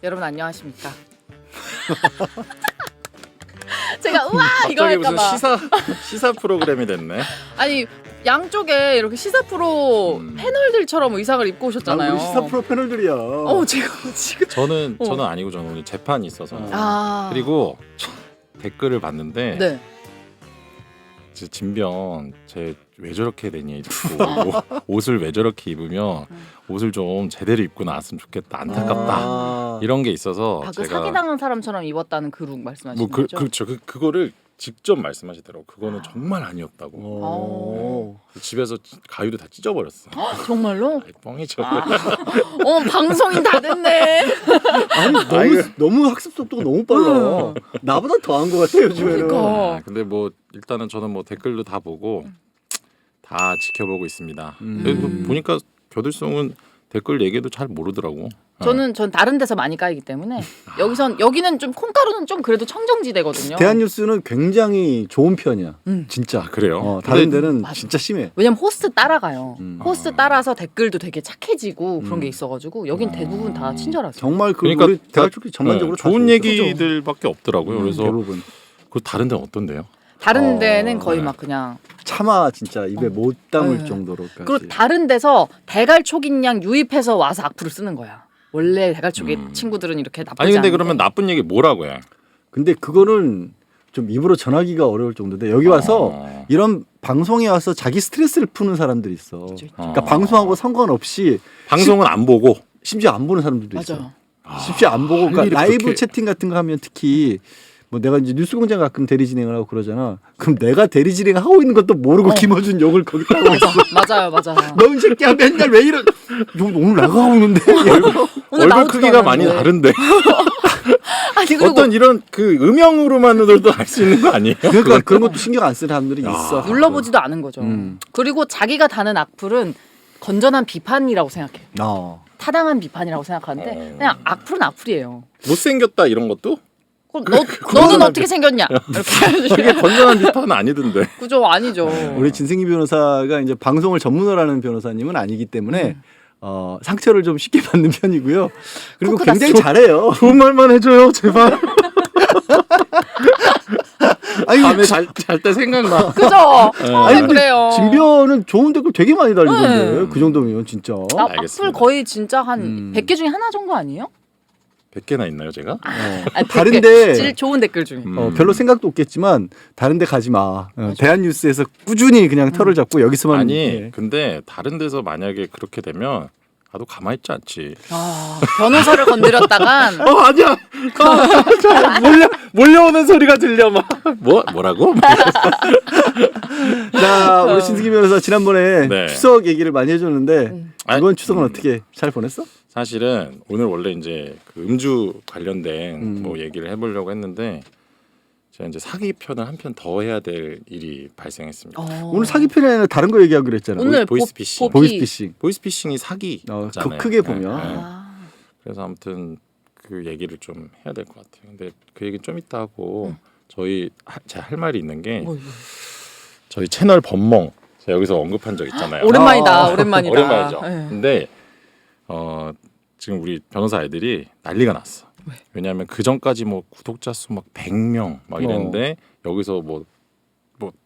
여러분 안녕하십니까? 제가 우와 이거 갑자기 무슨 할까봐. 시사 프로그램이 됐네. 아니 양쪽에 이렇게 시사 프로 패널들처럼 의상을 입고 아, 오셨잖아요. 우리 시사 프로 패널들이야. 제가 지금 저는 아니고 저는 오늘 재판이 있어서 그리고 그리고 댓글을 봤는데 네. 진변 왜 저렇게 되니 듣고 옷을 왜 저렇게 입으면 옷을 좀 제대로 입고 나왔으면 좋겠다. 안타깝다. 이런 게 있어서 그 제가 사기당한 사람처럼 입었다는 그 룩 말씀하시는 거죠? 그렇죠. 그거를 직접 말씀하시더라고. 그거는 정말 아니었다고. 집에서 가위로 다 찢어버렸어. 정말로? 아이, 뻥이죠. 방송인 다 됐네. 아니 너무 학습 속도가 너무 빨라. 나보다 더한 것 같아요 요즘에는. 그러니까. 근데 뭐 일단은 저는 뭐 댓글도 다 보고 다 지켜보고 있습니다. 보니까 교들송은 댓글 얘기도 잘 모르더라고. 전 다른 데서 많이 까이기 때문에 여기는 좀 콩가루는 좀 그래도 청정지대거든요. 대한뉴스는 굉장히 좋은 편이야. 진짜. 그래요? 다른 데는 맞아. 진짜 심해. 왜냐면 호스트 따라가요. 음. 호스트 따라서 댓글도 되게 착해지고 그런 게 있어가지고 여긴 대부분 다 친절하세요. 정말 그러니까 우리 대학교끼리 전반적으로 다 좋은 좋았어. 얘기들밖에 없더라고요. 그래서 대부분 그 다른 데는 어떤데요? 다른 데는 거의 네. 막 그냥 차마 진짜 입에 못 담을 네. 정도로까지. 그리고 다른 데서 대갈촉인 양 유입해서 와서 악플을 쓰는 거야. 원래 대갈촉의 친구들은 이렇게 나쁘지 아니 근데 않은데. 그러면 나쁜 얘기 뭐라고 해? 근데 그거는 좀 입으로 전하기가 어려울 정도인데 여기 와서 이런 방송에 와서 자기 스트레스를 푸는 사람들이 있어. 그렇죠. 그러니까 방송하고 상관없이 방송은 안 보고 심지어 안 보는 사람들도 맞아요. 있어. 심지어 안 보고 그러니까 일이 라이브 그렇게- 채팅 같은 거 하면 특히 뭐 내가 이제 뉴스공장 가끔 대리 진행을 하고 그러잖아. 그럼 내가 대리 진행 하고 있는 것도 모르고 김어준 욕을 거기다 하고 있어. 맞아요. 너 이 새끼야 맨날 왜 이런? 오늘 내가 하고 있는데. 오늘 얼굴 나오지도 크기가 많이 않았는데. 다른데 아니 그리고 어떤 이런 그 음영으로만으로도 알 수 있는 거 아니에요? 그러니까 그런 것도 신경 안 쓰는 사람들이 있어. 눌러보지도 않은 거죠. 그리고 자기가 다는 악플은 건전한 비판이라고 생각해요. 타당한 비판이라고 생각하는데 그냥 악플은 악플이에요. 못생겼다 이런 것도? 그럼 너는 어떻게 생겼냐? 이렇게 그게 건전한 비판은 아니던데. 그죠? 아니죠. 우리 진승기 변호사가 이제 방송을 전문으로 하는 변호사님은 아니기 때문에 상처를 좀 쉽게 받는 편이고요. 그리고 코크 굉장히 났어. 잘해요. 좋은 말만 해줘요 제발. 아니, 밤에 잘 때 생각나. 그죠? 아니 근데 그래요. 진변은 좋은 댓글 되게 많이 달리던데 네. 그 정도면 진짜. 악플 알겠습니다. 거의 진짜 한 100개 중에 하나 정도 아니에요? 100개나 있나요 제가? 아니, 다른데- 100개. 제일 좋은 댓글 중에. 별로 생각도 없겠지만 다른 데 가지 마. 대한뉴스에서 꾸준히 그냥 털을 잡고 여기서만 아니 예. 근데 다른 데서 만약에 그렇게 되면 나도 가만히 있지 않지. 변호사를 건드렸다간 아니야. 몰려오는 소리가 들려 막. 뭐라고? 자, 우리 신승기 변호사 지난번에 네. 추석 얘기를 많이 해줬는데 이번 추석은 음. 어떻게 잘 보냈어? 사실은 오늘 원래 이제 그 음주 관련된 뭐 얘기를 해보려고 했는데 제가 이제 사기 편을 한 편 더 해야 될 일이 발생했습니다. 오늘 사기 편이 아니라 다른 거 얘기하기로 했잖아. 오늘 보이스피싱. 보이스피싱. 보이스피싱이 사기잖아요. 크게 보면. 네. 그래서 아무튼 그 얘기를 좀 해야 될 것 같아요. 근데 그 얘기 좀 이따 하고 제가 할 말이 있는 게 저희 채널 범멍 제가 여기서 언급한 적 있잖아요. 오랜만이다. 오랜만이다. 오랜만이죠. 네. 근데 지금 우리 변호사 애들이 난리가 났어. 왜냐하면 그 전까지 뭐 구독자 수 막 100명 막 이랬는데 여기서 뭐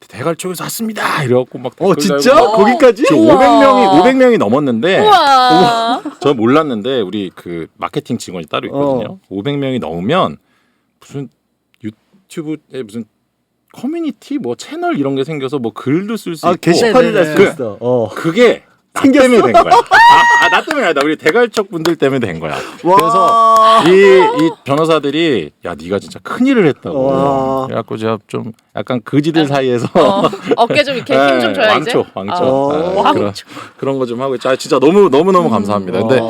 대갈쪽에서 왔습니다 이래갖고 막 댓글 진짜? 달고 거기까지? 지금 우와. 500명이 넘었는데 우와. 저 몰랐는데 우리 그 마케팅 직원이 따로 있거든요. 500명이 넘으면 무슨 유튜브에 무슨 커뮤니티 뭐 채널 이런 게 생겨서 뭐 글도 쓸 수 있고 게시판을 네네네. 할 수 있어. 그게 나 생겼어? 때문에 된 거야. 나 때문이 아니다. 우리 대갈적 분들 때문에 된 거야. 와. 그래서 이 변호사들이 야 네가 진짜 큰일을 했다고. 와. 그래갖고 제가 좀 약간 그지들 사이에서 어깨 좀 이렇게 힘 좀 줘야지. 왕초. 왕초. 그런 거 좀 하고 있죠. 진짜 너무 감사합니다. 근데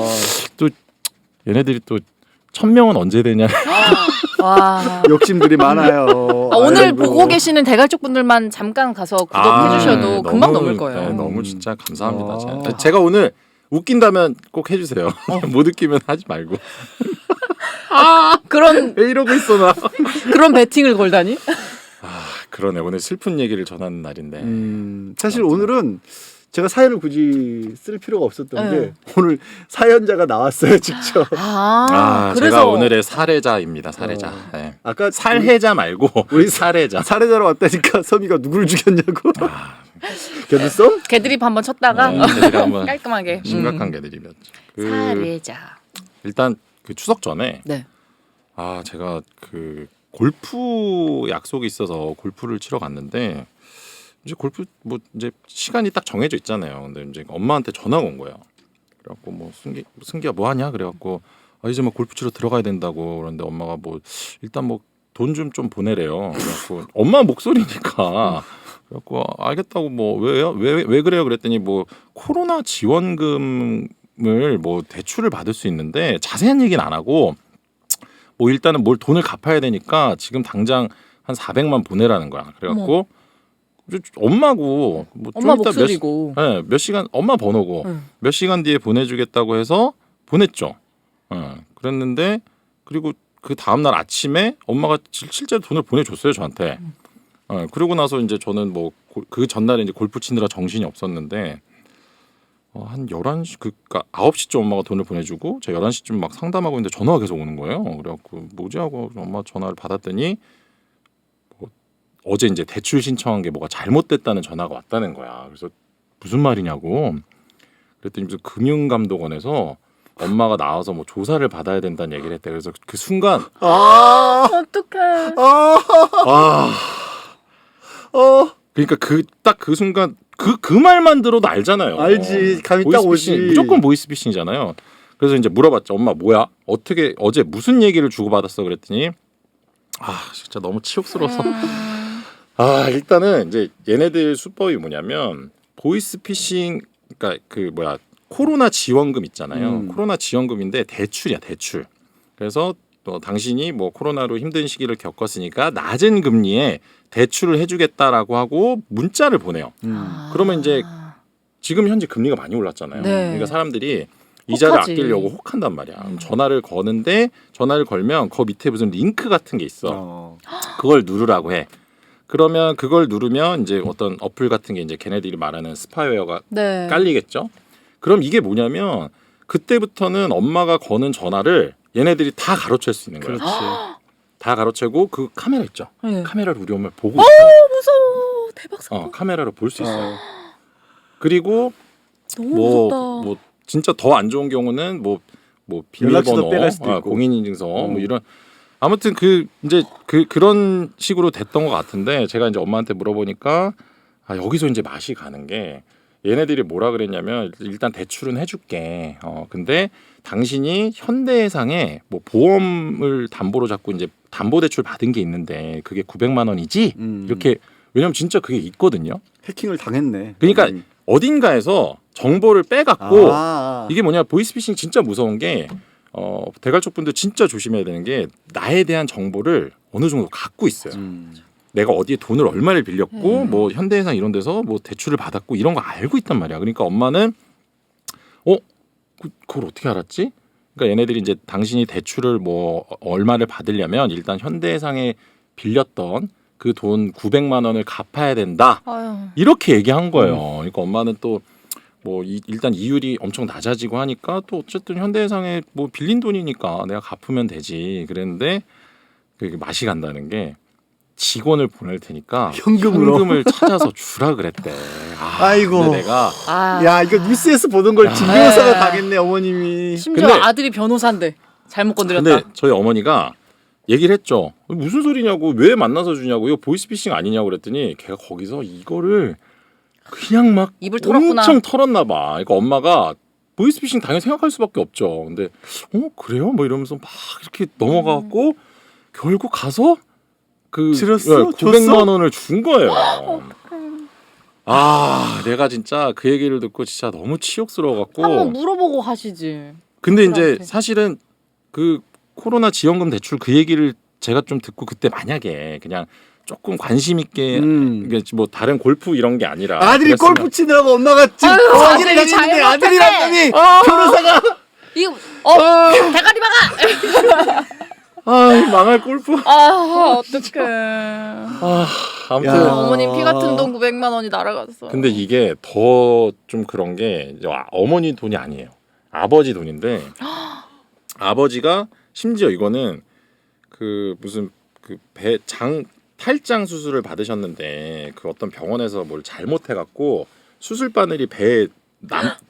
또 얘네들이 또 1000명은 언제 되냐. 와. 욕심들이 많아요. 오늘 아이고. 보고 계시는 대갈쪽 분들만 잠깐 가서 구독해 주셔도 금방 넘을 거예요. 네, 너무 진짜 감사합니다. 제가 오늘 웃긴다면 꼭 해주세요. 못 웃기면 하지 말고. 그런 왜 이러고 있어 나. 그런 베팅을 걸다니? 그러네. 오늘 슬픈 얘기를 전하는 날인데. 사실 오늘은 제가 사연을 굳이 쓸 필요가 없었던 네. 게 오늘 사연자가 나왔어요 직접. 그래서 제가 오늘의 사례자입니다. 사례자. 네. 아까 살해자 말고 우리 사례자. 사례자로 왔다니까 서미가 누구를 죽였냐고. 걔들썸? 개드립 한번 쳤다가 걔들이 한번 깔끔하게 심각한 개들이었죠. 사례자. 일단 그 추석 전에 네. 제가 그 골프 약속이 있어서 골프를 치러 갔는데 이제 골프 뭐 이제 시간이 딱 정해져 있잖아요. 근데 이제 엄마한테 전화가 온 거예요. 그래갖고 뭐 승기야 뭐 하냐? 그래갖고 이제 뭐 골프 치러 들어가야 된다고 그러는데 엄마가 뭐 일단 뭐 돈 좀 보내래요. 그래갖고 엄마 목소리니까 그래갖고 알겠다고 뭐 왜요? 왜 그래요? 그랬더니 뭐 코로나 지원금을 뭐 대출을 받을 수 있는데 자세한 얘기는 안 하고 뭐 일단은 뭘 돈을 갚아야 되니까 지금 당장 한 400만 보내라는 거야. 그래갖고 엄마고 뭐 엄마 좀 이따 목소리고. 몇 시간 엄마 번호고 몇 시간 뒤에 보내주겠다고 해서 보냈죠. 그랬는데 그리고 그 다음 날 아침에 엄마가 실제로 돈을 보내줬어요 저한테. 그러고 나서 이제 저는 뭐 그 전날에 이제 골프 치느라 정신이 없었는데 한 11시 그러니까 9시쯤 엄마가 돈을 보내주고 제가 11시쯤 막 상담하고 있는데 전화가 계속 오는 거예요. 그래갖고 뭐지 하고 엄마 전화를 받았더니 어제 이제 대출 신청한 게 뭐가 잘못됐다는 전화가 왔다는 거야. 그래서 무슨 말이냐고. 그랬더니 무슨 금융감독원에서 엄마가 나와서 뭐 조사를 받아야 된다는 얘기를 했대. 그래서 그 순간 어떡해. 그러니까 딱 그 순간 그 말만 들어도 알잖아요. 알지. 감이 딱 오지. 무조건 보이스피싱이잖아요. 그래서 이제 물어봤죠. 엄마 뭐야? 어떻게 어제 무슨 얘기를 주고받았어? 그랬더니 진짜 너무 치욕스러워서 일단은 이제 얘네들 수법이 뭐냐면 보이스피싱 그러니까 그 뭐야 코로나 지원금 있잖아요. 코로나 지원금인데 대출이야 대출. 그래서 또 당신이 뭐 코로나로 힘든 시기를 겪었으니까 낮은 금리에 대출을 해주겠다라고 하고 문자를 보내요. 그러면 이제 지금 현재 금리가 많이 올랐잖아요. 네. 그러니까 사람들이 이자를 혹하지. 아끼려고 혹한단 말이야. 그럼 전화를 거는데 전화를 걸면 그 밑에 무슨 링크 같은 게 있어. 그걸 누르라고 해. 그러면 그걸 누르면 이제 어떤 어플 같은 게 이제 걔네들이 말하는 스파이웨어가 네. 깔리겠죠. 그럼 이게 뭐냐면 그때부터는 엄마가 거는 전화를 얘네들이 다 가로챌 수 있는 거예요. 그렇지. 다 가로채고 그 카메라 있죠. 네. 카메라를 우리 엄마 보고 있어. 무서워. 대박 사건. 카메라로 볼 수 있어요. 그리고 너무 뭐 무섭다. 진짜 더 안 좋은 경우는 뭐 연락처도 비밀번호, 빼갈 수도 있고. 공인인증서 뭐 이런 아무튼 이제 그런 식으로 됐던 것 같은데 제가 이제 엄마한테 물어보니까 여기서 이제 맛이 가는 게 얘네들이 뭐라 그랬냐면 일단 대출은 해줄게. 근데 당신이 현대해상에 뭐 보험을 담보로 잡고 이제 담보대출 받은 게 있는데 그게 900만 원이지? 이렇게 왜냐면 진짜 그게 있거든요. 해킹을 당했네. 그러니까 어딘가에서 정보를 빼갖고 아. 이게 뭐냐 보이스피싱 진짜 무서운 게 대갈족 분들 진짜 조심해야 되는 게 나에 대한 정보를 어느 정도 갖고 있어요. 내가 어디에 돈을 얼마를 빌렸고 뭐 현대해상 이런 데서 뭐 대출을 받았고 이런 거 알고 있단 말이야. 그러니까 엄마는 그걸 어떻게 알았지? 그러니까 얘네들이 이제 당신이 대출을 뭐 얼마를 받으려면 일단 현대해상에 빌렸던 그 돈 900만 원을 갚아야 된다. 아유. 이렇게 얘기한 거예요. 그러니까 엄마는 또 뭐 일단 이율이 엄청 낮아지고 하니까 또 어쨌든 현대해상에 뭐 빌린 돈이니까 내가 갚으면 되지. 그랬는데 그 맛이 간다는 게 직원을 보낼 테니까 현금으로? 현금을 찾아서 주라 그랬대. 아이고. 근데 내가 야 이거 뉴스에서 보던 걸 징계사가 당했네 어머님이. 심지어 근데- 아들이 변호사인데 잘못 건드렸다. 근데 저희 어머니가 얘기를 했죠. 무슨 소리냐고 왜 만나서 주냐고 이거 보이스피싱 아니냐고 그랬더니 걔가 거기서 이거를 그냥 막 입을 털었구나. 엄청 털었나 봐. 그러니까 엄마가 보이스피싱 당연히 생각할 수밖에 없죠. 근데 그래요? 뭐 이러면서 막 이렇게 넘어가고 결국 가서 그 들었어? 900만 줬어? 원을 준 거예요. 내가 진짜 그 얘기를 듣고 진짜 너무 치욕스러워갖고. 한번 물어보고 하시지. 근데 이제 그들한테. 사실은 그 코로나 지원금 대출 그 얘기를 제가 좀 듣고 그때 만약에 그냥 조금 관심 있게 이게 뭐 다른 골프 이런 게 아니라 아들이 그랬으면 골프 치느라고 엄마가 지금 아유, 아들이 아들이 당했는데 잘못했네. 아들이랑 놈이 변호사가 이거 대가리 박아. 망할 골프. 어떡해. 아무튼 야. 어머님 피 같은 돈 900만 원이 날아갔어. 근데 이게 더 좀 그런 게 어머니 돈이 아니에요. 아버지 돈인데 아버지가 심지어 이거는 그 무슨 그 배장 탈장 수술을 받으셨는데 그 어떤 병원에서 뭘 잘못해갖고 수술 바늘이 배에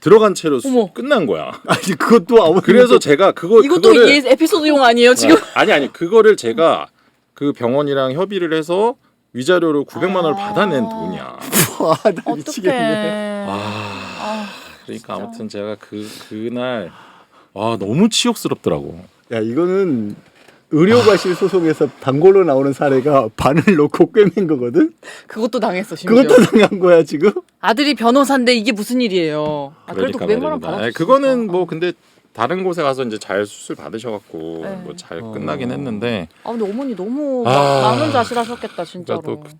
들어간 채로 어머. 끝난 거야. 아니 그것도 아버지. 그래서 제가 이것도 그거를 얘 에피소드용 아니에요 지금? 아니 그거를 제가 그 병원이랑 협의를 해서 위자료로 900만 원을 받아낸 돈이야. 나 미치겠네. 그러니까 진짜. 아무튼 제가 그날 너무 치욕스럽더라고. 야 이거는 의료과실 소송에서 단골로 나오는 사례가 바늘 놓고 꿰맨 거거든. 그것도 당했어 심지어. 그것도 당한 거야 지금. 아들이 변호사인데 이게 무슨 일이에요? 그래도 그러니까 900만 원 말입니다. 받았어. 그거는 뭐 근데 다른 곳에 가서 이제 잘 수술 받으셔갖고 네. 뭐 잘 끝나긴 했는데 근데 어머니 너무 아. 많은 자실하셨겠다 진짜로. 그러니까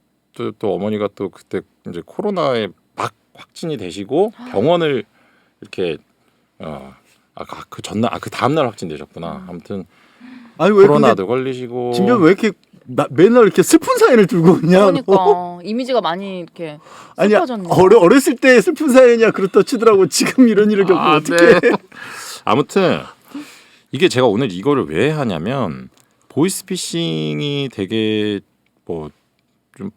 또 어머니가 또 그때 이제 코로나에 막 확진이 되시고 병원을 이렇게 그 전날 그 다음날 확진되셨구나. 아무튼 아니 왜 코로나도 걸리시고 진짜 왜 이렇게 맨날 이렇게 슬픈 사연을 들고 오냐? 그러니까 이미지가 많이 이렇게 아니야 슬퍼졌네. 어렸을 때 슬픈 사연이야 그렇다 치더라고. 지금 이런 일을 겪고 어떻게? 네. 아무튼 이게 제가 오늘 이거를 왜 하냐면 보이스피싱이 되게 뭐 좀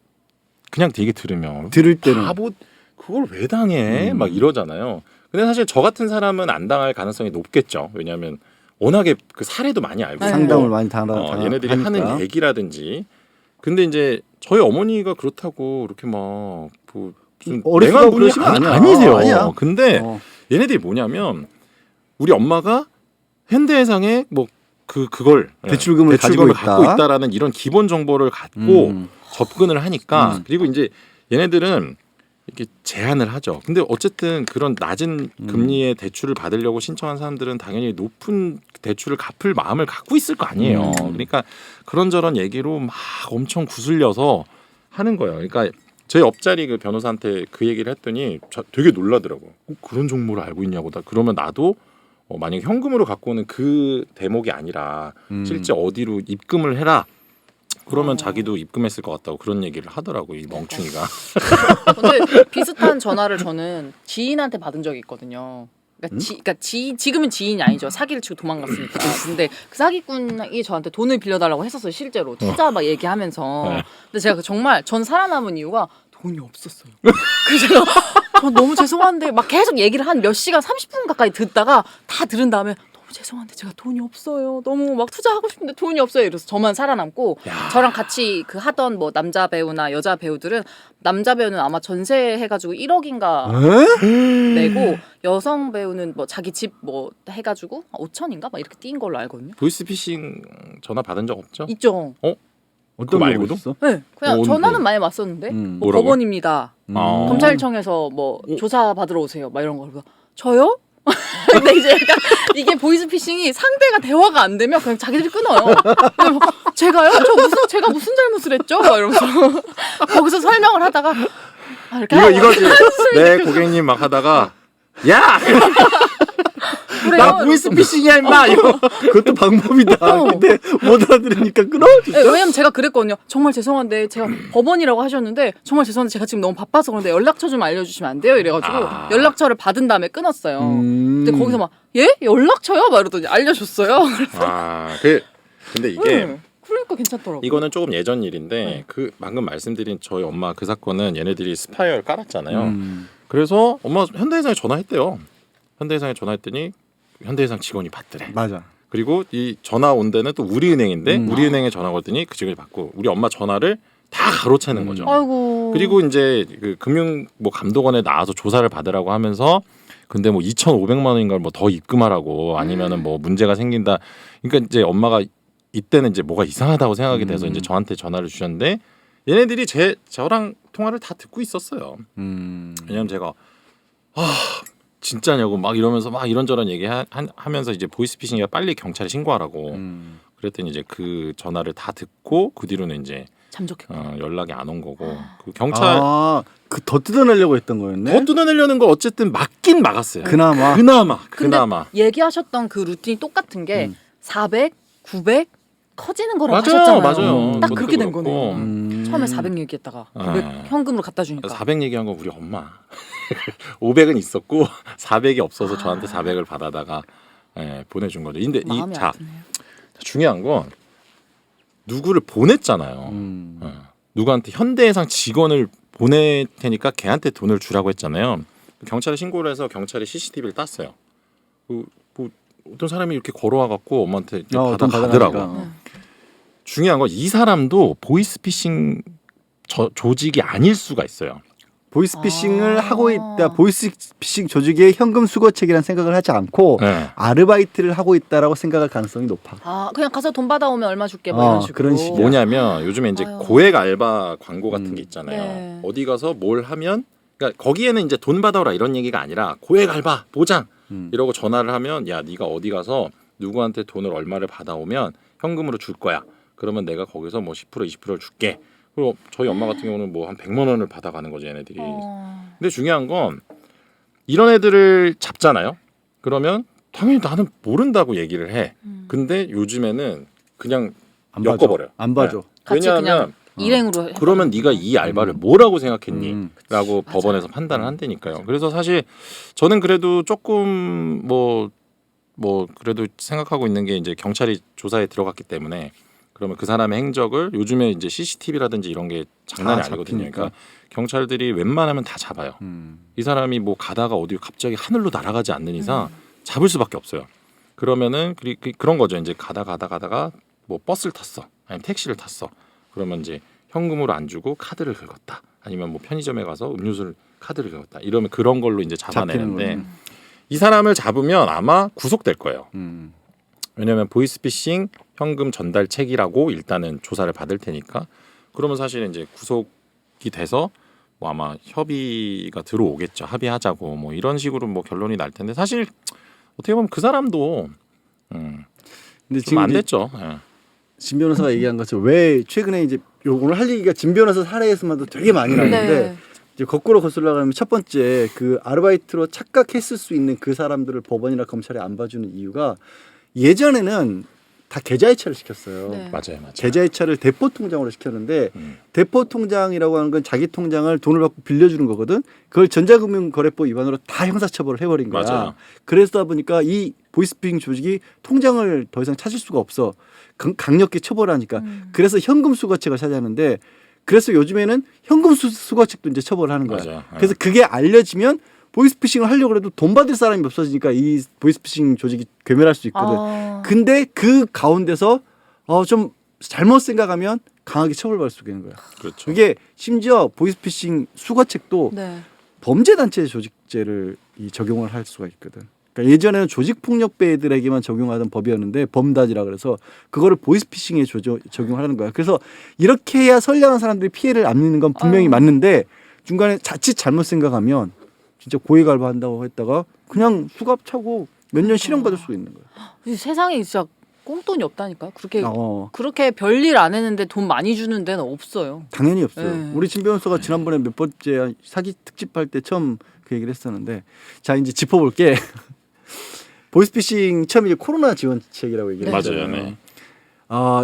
그냥 되게 들으면 들을 때는 바보 그걸 왜 당해 막 이러잖아요. 근데 사실 저 같은 사람은 안 당할 가능성이 높겠죠. 왜냐하면 워낙에 그 사례도 많이 알고 네. 상담을 많이 당하니까. 얘네들이 하는 얘기라든지. 근데 이제 저희 어머니가 그렇다고 이렇게 막 뭐 무슨 어리석어 맹한 분이 그러시면 아니야. 아니세요. 아니야. 근데 얘네들이 뭐냐면 우리 엄마가 현대해상에 뭐 그걸 대출금을 갖고 가지고 있다. 있다라는 이런 기본 정보를 갖고 접근을 하니까 그리고 이제 얘네들은 이렇게 제한을 하죠. 근데 어쨌든 그런 낮은 금리의 대출을 받으려고 신청한 사람들은 당연히 높은 대출을 갚을 마음을 갖고 있을 거 아니에요. 그러니까 그런저런 얘기로 막 엄청 구슬려서 하는 거예요. 그러니까 제 옆자리 그 변호사한테 그 얘기를 했더니 되게 놀라더라고. 그런 정보를 알고 있냐고. 그러면 나도 만약에 현금으로 갖고 오는 그 대목이 아니라 실제 어디로 입금을 해라. 그러면 자기도 입금했을 것 같다고 그런 얘기를 하더라고 이 멍충이가. 근데 비슷한 전화를 저는 지인한테 받은 적이 있거든요. 그러니까 지금은 지인이 아니죠. 사기를 치고 도망갔으니까. 근데 그 사기꾼이 저한테 돈을 빌려달라고 했었어요. 실제로 투자 막 얘기하면서. 네. 근데 제가 정말 전 살아남은 이유가 돈이 없었어요. 그래서 제가 저 너무 죄송한데 막 계속 얘기를 한 몇 시간 30분 가까이 듣다가 다 들은 다음에 너무 죄송한데 제가 돈이 없어요. 너무 막 투자하고 싶은데 돈이 없어요. 이래서 저만 살아남고 저랑 같이 그 하던 뭐 남자 배우나 여자 배우들은 남자 배우는 아마 전세 해가지고 1억인가 내고 여성 배우는 뭐 자기 집 뭐 해가지고 5천인가 막 이렇게 띈 걸로 알거든요. 보이스피싱 전화 받은 적 없죠? 있죠. 어떤 말고도? 있어? 네, 그냥 뭐, 전화는 많이 왔었는데 뭐 뭐라고요? 법원입니다. 아. 검찰청에서 뭐 조사 받으러 오세요. 막 이런 거. 저요? 근데 이제 약간 이게 보이스피싱이 상대가 대화가 안 되면 그냥 자기들이 끊어요. 제가요? 제가 무슨 잘못을 했죠? 막 이러면서 거기서 설명을 하다가 이렇게 이거지. 네 고객님 막 하다가 야! 나 보이스피싱이야 임마! 이거. 그것도 방법이다. 근데 못 알아들으니까 끊어. 진짜? 네, 왜냐면 제가 그랬거든요. 정말 죄송한데 제가 법원이라고 하셨는데 정말 죄송한데 제가 지금 너무 바빠서 그런데 연락처 좀 알려주시면 안 돼요? 이래가지고 연락처를 받은 다음에 끊었어요. 근데 거기서 막 예? 연락처요? 막 이러더니 알려줬어요. 근데 이게 그러니까 괜찮더라고. 이거는 조금 예전 일인데 그 방금 말씀드린 저희 엄마 그 사건은 얘네들이 스파이어를 깔았잖아요. 그래서 엄마 현대해상에 전화했대요. 현대해상에 전화했더니 현대해상 직원이 받더래. 맞아. 그리고 이 전화 온 데는 또 우리은행인데 우리은행에 전화 걸더니 그 직원이 받고 우리 엄마 전화를 다 가로채는 거죠. 아이고. 그리고 이제 그 금융 뭐 감독원에 나와서 조사를 받으라고 하면서 근데 뭐 2,500만 원인가 뭐 더 입금하라고 아니면은 뭐 문제가 생긴다. 그러니까 이제 엄마가 이때는 이제 뭐가 이상하다고 생각이 돼서 이제 저한테 전화를 주셨는데 얘네들이 저랑 통화를 다 듣고 있었어요. 왜냐면 제가 진짜냐고 막 이러면서 막 이런저런 얘기하면서 이제 보이스피싱이가 빨리 경찰에 신고하라고 그랬더니 이제 그 전화를 다 듣고 그 뒤로는 이제 잠적했구나. 연락이 안 온 거고 그 경찰 그 더 뜯어내려고 했던 거였네. 더 뜯어내려는 걸 어쨌든 막긴 막았어요. 그나마. 근데 얘기하셨던 그 루틴이 똑같은 게 400, 900, 커지는 거라고 맞아요, 하셨잖아요. 맞아요. 딱 그것도 그렇게 된 그렇고. 거네요. 처음에 400 얘기했다가 500 네. 현금으로 갖다 주니까. 400 얘기한 건 우리 엄마. 500은 있었고 400이 없어서 저한테 400을 받아다가 보내준 거죠. 근데 마음이 자 아프네요. 중요한 건 누구를 보냈잖아요. 누구한테 현대해상 직원을 보낼 테니까 걔한테 돈을 주라고 했잖아요. 경찰에 신고를 해서 경찰이 CCTV를 땄어요. 뭐 어떤 사람이 이렇게 걸어와 갖고 엄마한테 돈 받아가더라고. 받아가니까. 중요한 건 이 사람도 보이스피싱 조직이 아닐 수가 있어요. 보이스피싱을 아. 하고 있다. 보이스피싱 조직의 현금 수거책이라는 생각을 하지 않고 네. 아르바이트를 하고 있다라고 생각할 가능성이 높아. 아 그냥 가서 돈 받아오면 얼마 줄게 뭐 이런 식으로. 그런 식이야. 뭐냐면 요즘에 이제 아유. 고액 알바 광고 같은 게 있잖아요. 네. 어디 가서 뭘 하면 그러니까 거기에는 이제 돈 받아오라 이런 얘기가 아니라 고액 알바 보장 이러고 전화를 하면 야 네가 어디 가서 누구한테 돈을 얼마를 받아오면 현금으로 줄 거야. 그러면 내가 거기서 뭐 10% 20%를 줄게. 그리고 저희 엄마 같은 경우는 뭐 한 100만 원을 받아가는 거죠, 얘네들이. 근데 중요한 건 이런 애들을 잡잖아요. 그러면 당연히 나는 모른다고 얘기를 해. 근데 요즘에는 그냥 안 엮어버려요. 안 봐줘. 같이 왜냐하면 일행으로. 그러면 네가 이 알바를 뭐라고 생각했니? 라고 맞아. 법원에서 판단을 한다니까요. 그래서 사실 저는 그래도 조금 뭐 그래도 생각하고 있는 게 이제 경찰이 조사에 들어갔기 때문에 그러면 그 사람의 행적을 요즘에 이제 CCTV라든지 이런 게 장난이 다 아니거든요. 잡히니까. 그러니까 경찰들이 웬만하면 다 잡아요. 이 사람이 뭐 가다가 어디 갑자기 하늘로 날아가지 않는 이상 잡을 수밖에 없어요. 그러면은 그런 거죠. 이제 가다가 뭐 버스를 탔어, 아니면 택시를 탔어. 그러면 이제 현금으로 안 주고 카드를 긁었다. 아니면 뭐 편의점에 가서 음료수를 카드를 긁었다. 이러면 그런 걸로 이제 잡아내는데 잡히는 이 사람을 잡으면 아마 구속될 거예요. 왜냐하면 보이스피싱 현금 전달책이라고 일단은 조사를 받을 테니까 그러면 사실 이제 구속이 돼서 뭐 아마 협의가 들어오겠죠. 합의하자고 뭐 이런 식으로 뭐 결론이 날 텐데 사실 어떻게 보면 그 사람도 근데 좀 지금 안 이제 됐죠. 예. 진 변호사가 얘기한 것처럼 왜 최근에 이제 오늘 할 얘기가 진 변호사 사례에서만도 되게 많이 나오는데 네. 이제 거꾸로 거슬러 가면 첫 번째 그 아르바이트로 착각했을 수 있는 그 사람들을 법원이나 검찰이 안 봐주는 이유가 예전에는 다 계좌이체를 시켰어요. 네. 맞아요. 계좌이체를 대포 통장으로 시켰는데 음. 대포 통장이라고 하는 건 자기 통장을 돈을 받고 빌려주는 거거든. 그걸 전자금융거래법 위반으로 다 형사처벌을 해버린 거야. 맞아요. 그러다 보니까 이 보이스피싱 조직이 통장을 더 이상 찾을 수가 없어. 강력히 처벌하니까. 그래서 현금 수거책을 찾았는데 그래서 요즘에는 현금 수거책도 이제 처벌하는 거야. 맞아요. 예. 그래서 그게 알려지면 보이스피싱을 하려고 해도 돈 받을 사람이 없어지니까 이 보이스피싱 조직이 괴멸할 수 있거든. 근데 그 가운데서 좀 잘못 생각하면 강하게 처벌받을 수 있는 거야. 그렇죠. 그게 심지어 보이스피싱 수거책도 네. 범죄단체 조직죄를 적용을 할 수가 있거든. 그러니까 예전에는 조직폭력배들에게만 적용하던 법이었는데 범단이라 그래서 그거를 보이스피싱에 적용하는 거야. 그래서 이렇게 해야 선량한 사람들이 피해를 안 입는 건 분명히 아유. 맞는데 중간에 자칫 잘못 생각하면 진짜 고액 알바한다고 했다가 그냥 수갑 차고 몇 년 실형받을 수 있는 거야. 세상에 진짜 꽁돈이 없다니까. 어. 그렇게 별일 안 했는데 돈 많이 주는 데는 없어요. 당연히 없어요. 네. 우리 진 변호사가 지난번에 몇 번째 사기 특집할 때 처음 그 얘기를 했었는데 자 이제 짚어볼게. 보이스피싱 처음 이제 코로나 지원책이라고 얘기를 네. 했잖아요. 맞아요.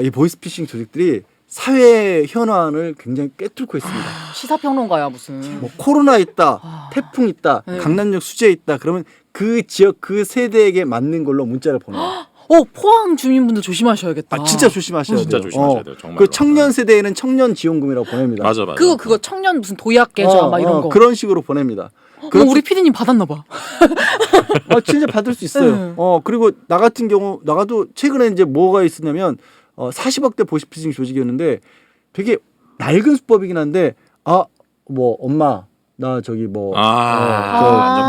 네. 이 보이스피싱 조직들이 사회 현안을 굉장히 꿰뚫고 있습니다. 시사평론가야 무슨. 뭐 코로나 있다, 태풍 있다, 네. 강남역 수재 있다. 그러면 그 지역 그 세대에게 맞는 걸로 문자를 보내요. 포항 주민분들 조심하셔야겠다. 진짜 조심하셔야 돼요. 진짜 조심하셔야 돼요. 정말로. 그 청년 세대에는 청년 지원금이라고 보냅니다. 맞아. 그거 청년 무슨 도약 계좌 막 이런 거. 그런 식으로 보냅니다. 우리 피디님 받았나 봐. 진짜 받을 수 있어요. 네. 그리고 나 같은 경우 나가도 최근에 이제 뭐가 있었냐면 40억대 보이스피싱 조직이었는데 되게 낡은 수법이긴 한데 뭐 엄마 나 저기 뭐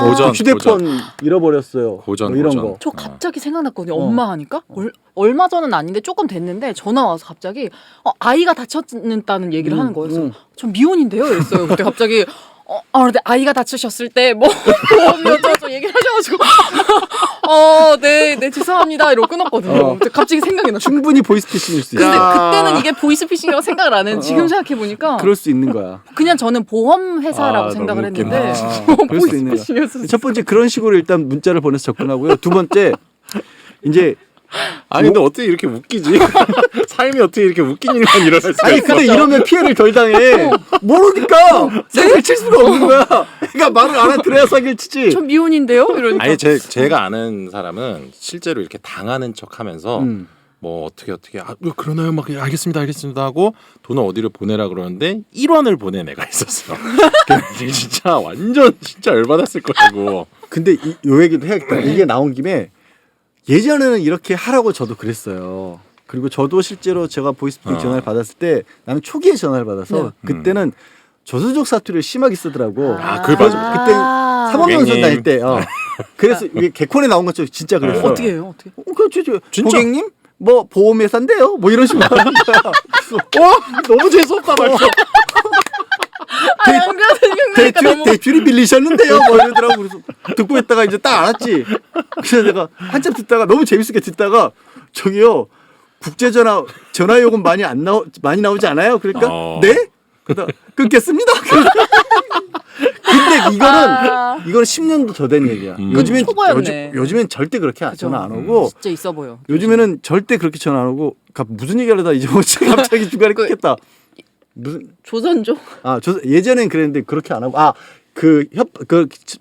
고전, 휴대폰 잃어버렸어요. 고전, 뭐 이런 고전. 거. 저 갑자기 생각났거든요. 엄마 하니까 얼마 전은 아닌데 조금 됐는데 전화 와서 갑자기 아이가 다쳤다는 얘기를 하는 거예요. 그래서 전 미혼인데요. 이랬어요. 그때 갑자기 근데 아이가 다치셨을 때 뭐 저 얘기를 하셔가지고 네 죄송합니다 이러고 끊었거든요. 근데 갑자기 생각이 나. 충분히 보이스피싱일 수 있어요. 근데 그때는 이게 보이스피싱이라고 생각을 안 했는데 지금 생각해 보니까 그럴 수 있는 거야. 그냥 저는 보험 회사라고 생각을 너무 웃긴다. 했는데 그럴 수 있는 거야. 보이스피싱이었어요. 첫 번째 그런 식으로 일단 문자를 보내서 접근하고요. 두 번째 이제 아니 근데 어떻게 이렇게 웃기지? 삶이 어떻게 이렇게 웃긴 일만 일어날 수가 아니 있어? 근데 이러면 피해를 덜 당해. 모르니까 사기를 칠 수가 없는 거야. 그러니까 말을 알아들어야 사기를 치지. 저 미혼인데요? 이러니까. 아니 제가 아는 사람은 실제로 이렇게 당하는 척하면서 뭐 어떻게 그러나요? 막 알겠습니다 하고 돈을 어디로 보내라 그러는데 1원을 보낸 애가 있었어. 진짜 완전 진짜 열받았을 거라고. 근데 요 얘기도 해야겠다. 이게 나온 김에 예전에는 이렇게 하라고 저도 그랬어요. 그리고 저도 실제로 제가 보이스피싱 전화를 받았을 때 나는 초기에 전화를 받아서 그때는 조선족 사투리를 심하게 쓰더라고. 그걸 맞아. 그때 사법연수원 다닐 때. 그래서 이게 개콘에 나온 것처럼 진짜 그랬어. 어떻게 해요? 어떻게? 그렇죠. 진짜? 고객님 뭐 보험회사인데요. 뭐 이런 식으로 하는 거야. 너무 재수없다 말이야. 안 그래도 대출이 빌리셨는데요. 뭐 이러더라고. 그래서 듣고 있다가 이제 딱 알았지. 그래서 내가 한참 듣다가 너무 재밌게 듣다가 저기요 국제전화 전화 요금 많이 나오지 않아요? 그러니까 네? 그러다 끊겠습니다. 근데 이거는 10년도 더 된 얘기야. 요즘엔 초보였네. 요즘엔 절대 그렇게 전화 안 오고. 진짜 있어 보여. 요즘에는 절대 그렇게 전화 안 오고. 무슨 얘기하려다 잊어먹지 갑자기 중간에 끊겠다. 무슨 조선족? 예전엔 그랬는데 그렇게 안 하고 그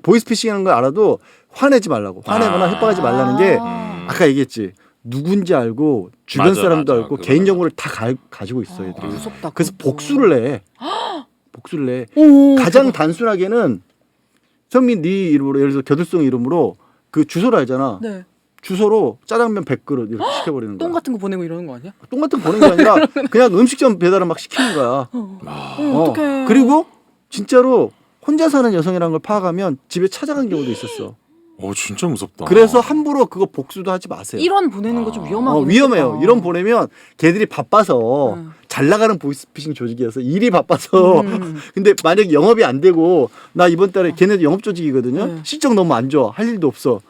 보이스피싱하는 걸 알아도 화내지 말라고. 화내거나 협박하지 말라는 게 아까 얘기했지. 누군지 알고 주변 사람도 알고 개인 정보를 다 가지고 있어 얘들이. 무섭다. 그래서 복수를 해. 복수를 해. 오, 가장 단순하게는 선민 네 이름으로 예를 들어서 겨들송 이름으로 그 주소를 알잖아. 네. 주소로 짜장면 100그릇 이렇게 시켜버리는 거야. 똥 같은 거 보내고 이러는 거 아니야? 똥 같은 거 보내는 게 아니라 그냥 음식점 배달을 막 시키는 거야. 어떡해. 그리고 진짜로 혼자 사는 여성이라는 걸 파악하면 집에 찾아간 경우도 있었어. 진짜 무섭다. 그래서 함부로 그거 복수도 하지 마세요. 1원 보내는 거 좀 위험하긴 위험해요. 하겠다. 이런 보내면 걔들이 바빠서 잘 나가는 보이스피싱 조직이어서 일이 바빠서 근데 만약에 영업이 안 되고 나 이번 달에 걔네들 영업 조직이거든요. 실적 너무 안 좋아. 할 일도 없어.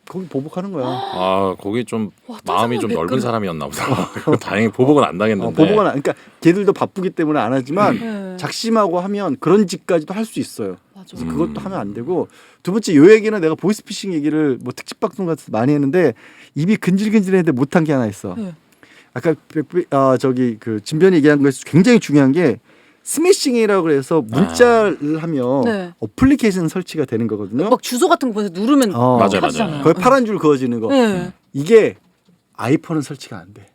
거기 보복하는 거야. 거기 좀 와, 마음이 좀 짜장면 넓은 100 사람이었나 보다. 다행히 보복은 안 당했는데. 보복은 그러니까 걔들도 바쁘기 때문에 안 하지만 네. 작심하고 하면 그런 짓까지도 할 수 있어요. 맞아. 그래서 그것도 하면 안 되고 두 번째 요 얘기는 내가 보이스피싱 얘기를 뭐 특집 방송 같은 데 많이 했는데 입이 근질근질했는데 못한 게 하나 있어. 네. 아까 저기 그 진변이 얘기한 거에서 굉장히 중요한 게 스매싱이라고 해서 문자를 하면 네. 어플리케이션 설치가 되는 거거든요. 막 주소 같은 거 보내서 누르면 맞아요. 켜지잖아요. 거기 파란 줄 그어지는 거. 네. 이게 아이폰은 설치가 안 돼.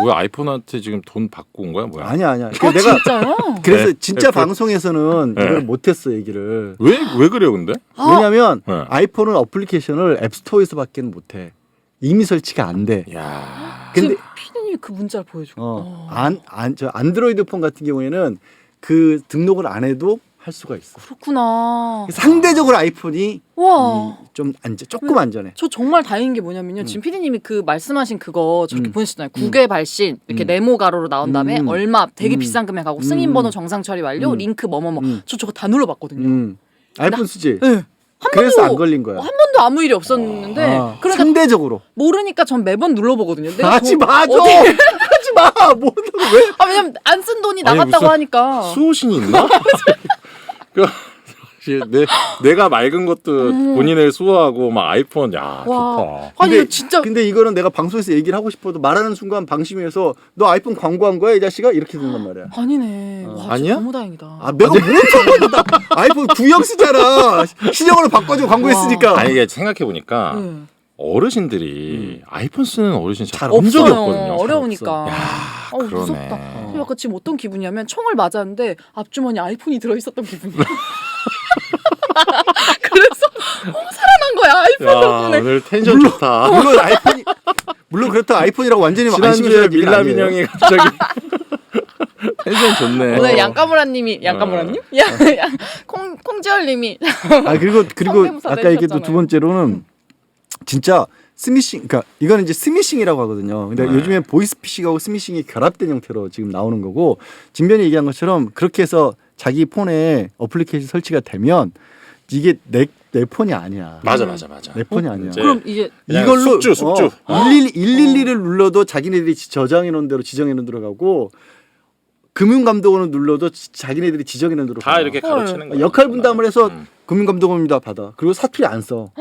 왜 아이폰한테 지금 돈 받고 온 거야? 뭐야? 아니야. 아, 내가 진짜요? 그래서 네. 진짜 애플. 방송에서는 네. 이걸 못했어 얘기를. 왜 그래요, 근데? 왜냐하면 네. 아이폰은 어플리케이션을 앱스토어에서밖에는 못해. 이미 설치가 안 돼. 야. 근데 지금 피디님이 그 문자를 보여주고. 저 안드로이드 폰 같은 경우에는 그 등록을 안 해도 할 수가 있어. 그렇구나. 상대적으로 아이폰이 와. 좀 조금 안전해. 저 정말 다행인 게 뭐냐면요. 지금 피디님이 그 말씀하신 그거 저렇게 보내셨잖아요. 국외 발신 이렇게 네모 가로로 나온 다음에 얼마 되게 비싼 금액하고 승인 번호 정상 처리 완료 링크 뭐뭐뭐 저 저거 다 눌러봤거든요. 아이폰 쓰지. 네. 한 그래서 번도 안 걸린 거야. 한 번도 아무 일이 없었는데 그러니까 상대적으로. 모르니까 전 매번 눌러보거든요. 내가 하지 마, 좀. 어디- 하지 마. 모른다고 왜? 왜냐면 안 쓴 돈이 아니, 나갔다고 무슨 하니까. 수호신이 있나? 내가 맑은 것도 본인을 수호하고 막 아이폰 와. 좋다. 아니 근데, 이거 진짜 근데 이거는 내가 방송에서 얘기를 하고 싶어도 말하는 순간 방심해서 너 아이폰 광고한 거야 이 자식아 이렇게 된단 말이야. 아니네. 와, 진짜 아니야? 너무 다행이다. 내가 뭘 광고한다. 아이폰 구형 쓰잖아. 신형으로 바꿔줘 광고했으니까. 아니 이게 생각해 보니까 네. 어르신들이 아이폰 쓰는 어르신 잘 잘 본 적이 없어요. 없거든요. 어려우니까. 그러네. 무섭다. 약간 지금 어떤 기분이냐면 총을 맞았는데 앞주머니 아이폰이 들어있었던 기분이야. 그래서 살아난 거야 아이폰 야, 덕분에. 오늘 텐션 좋다. 물론 그렇다 아이폰이라고 완전히 지난주에 안심해야 될 얘기는 아니에요. 밀라민 형이 갑자기 텐션 좋네. 오늘 양까무라님이 양까무라님? 콩지열님이 그리고 성대모사 아까 얘기했던 내주셨잖아요. 두 번째로는 진짜 스미싱, 그러니까 이거는 이제 스미싱이라고 하거든요. 근데 요즘에 보이스피싱하고 스미싱이 결합된 형태로 지금 나오는 거고 진변이 얘기한 것처럼 그렇게 해서 자기 폰에 어플리케이션 설치가 되면 이게 내 폰이 아니야. 맞아. 내 폰이 아니야. 이제 그럼 이제 그냥 이걸로 숙주. 112를 눌러도 자기네들이 저장해 놓은 대로 지정해 놓은 대로 가고 금융감독원을 눌러도 자기네들이 지정해 놓은 대로 다 가. 이렇게 가르치는 거야. 역할 분담을 해서 금융감독원입니다 받아. 그리고 사투리 안 써.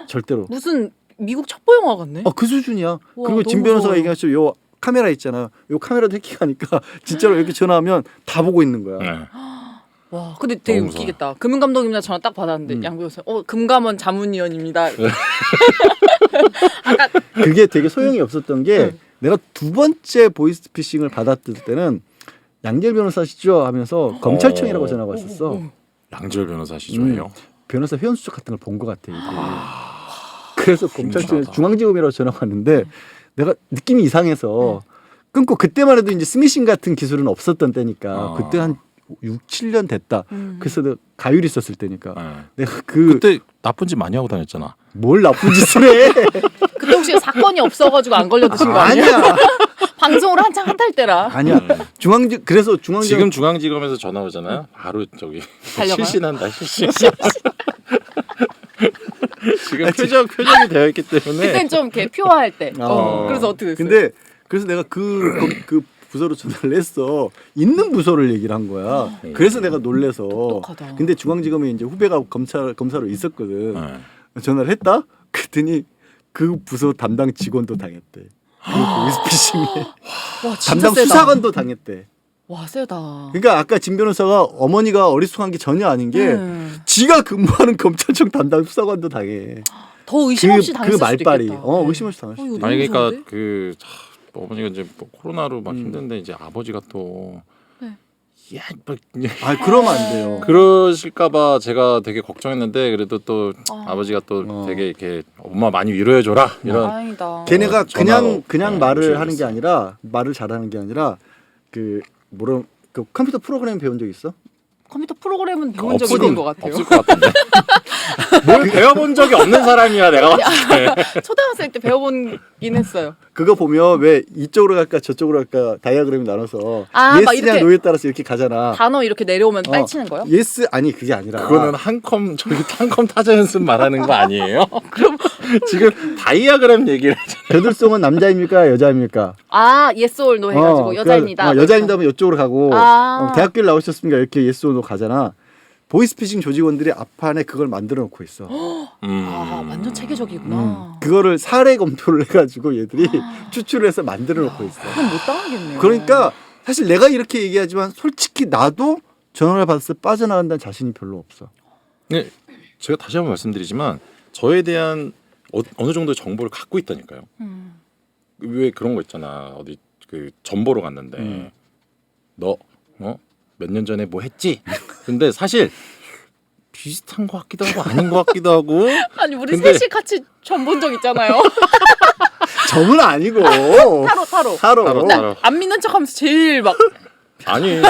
절대로. 무슨 미국 첩보 영화 같네. 그 수준이야. 와, 그리고 진 너무 변호사가 무서워요. 얘기하죠. 요 카메라 있잖아. 요 카메라도 해킹하니까 진짜로 이렇게 전화하면 다 보고 있는 거야. 네. 와, 근데 되게 너무 무서워. 웃기겠다. 금융 감독님이나 전화 딱 받았는데 양 변호사, 금감원 자문위원입니다. 아까 그게 되게 소용이 없었던 게 내가 두 번째 보이스피싱을 받았을 때는 양재열 변호사시죠 하면서 검찰청이라고 전화가 왔었어. 양지열 변호사시죠요. 변호사 회원 수첩 같은 걸 본 것 같아. 이게. 그래서 검찰청에 신기하다. 중앙지검이라고 전화가 왔는데 내가 느낌이 이상해서 끊고 그때만 해도 이제 스미싱 같은 기술은 없었던 때니까 그때 한 6, 7년 됐다. 그래서 내가 가율이 있었을 때니까 네. 내가 그때 나쁜 짓 많이 하고 다녔잖아. 뭘 나쁜 짓을 해. 그때 혹시 사건이 없어가지고 안 걸려드신 거 아니야? 아니야. 방송으로 한창 핫할 때라. 아니야. 그래서 중앙지검 지금 중앙지검에서 전화 오잖아요. 바로 저기 달려가요? 실신한다 실신. 지금 표적이 되어 있기 때문에. 그땐 좀 이렇게 퓨어할 때. 그래서 어떻게 됐어요? 근데 그래서 내가 그 부서로 전화를 했어. 있는 부서를 얘기를 한 거야. 그래서 내가 놀래서. 똑똑하다. 근데 중앙지검에 이제 후배가 검사로 있었거든. 네. 전화를 했다. 그랬더니 그 부서 담당 직원도 당했대. 그 보이스피싱에 와, 진짜 담당 세다. 수사관도 당했대. 와, 세다. 그러니까 아까 진 변호사가 어머니가 어리숙한 게 전혀 아닌 게 지가 근무하는 검찰청 담당 수사관도 당해. 더 의심 없이 당했을 그 수도 말빨이. 있겠다. 의심 없이 당할 어, 수도 이거 있어. 아니 그러니까 무서운데? 그 어머니가 이제 뭐 코로나로 막 힘든데 이제 아버지가 또 네. 야, 뭐, 그러면 안 돼요. 그러실까봐 제가 되게 걱정했는데 그래도 또 아버지가 또 되게 이렇게 엄마 많이 위로해줘라 이런. 다행이다. 걔네가 전화로, 그냥 네, 말을 무시했어요. 하는 게 아니라 말을 잘하는 게 아니라 그 컴퓨터 프로그램 배운 적 있어? 컴퓨터 프로그램은 배운 적이 있는 것 같아요. 없을 것 같은데. 뭘 배워본 적이 없는 사람이야 내가 봤을 때. 초등학생 때 배워보긴 했어요. 그거 보면 왜 이쪽으로 갈까 저쪽으로 갈까 다이아그램이 나눠서 막 예스냐 이렇게 노에 따라서 이렇게 가잖아. 단어 이렇게 내려오면 빨치는 거요? 예스 아니 그게 아니라 그거는 한컴 타자 연습 말하는 거 아니에요? 그럼 지금 다이아그램 얘기를 하잖아요. 배들송은 남자입니까 여자입니까? yes or no 해가지고 여자입니다. 여자입니다 하면 이쪽으로 가고 아. 대학교를 나오셨습니까 이렇게 예스 or no 가잖아. 보이스피싱 조직원들이 앞판에 그걸 만들어 놓고 있어. 완전 체계적이구나. 그거를 사례 검토를 해가지고 얘들이 추출을 해서 만들어 놓고 있어. 그럼 못 당하겠네요. 그러니까 사실 내가 이렇게 얘기하지만 솔직히 나도 전화를 받았을 때 빠져나간다는 자신이 별로 없어. 네, 제가 다시 한번 말씀드리지만 저에 대한 어느 정도의 정보를 갖고 있다니까요. 왜 그런 거 있잖아. 어디 그 전보러 갔는데 너 몇 년 전에 뭐 했지? 근데 사실 비슷한 것 같기도 하고 아닌 것 같기도 하고. 아니 우리 근데- 셋이 같이 전 본 적 있잖아요. 점은 아니고 타로. 타로. 타로. 안 믿는 척하면서 제일 막 아니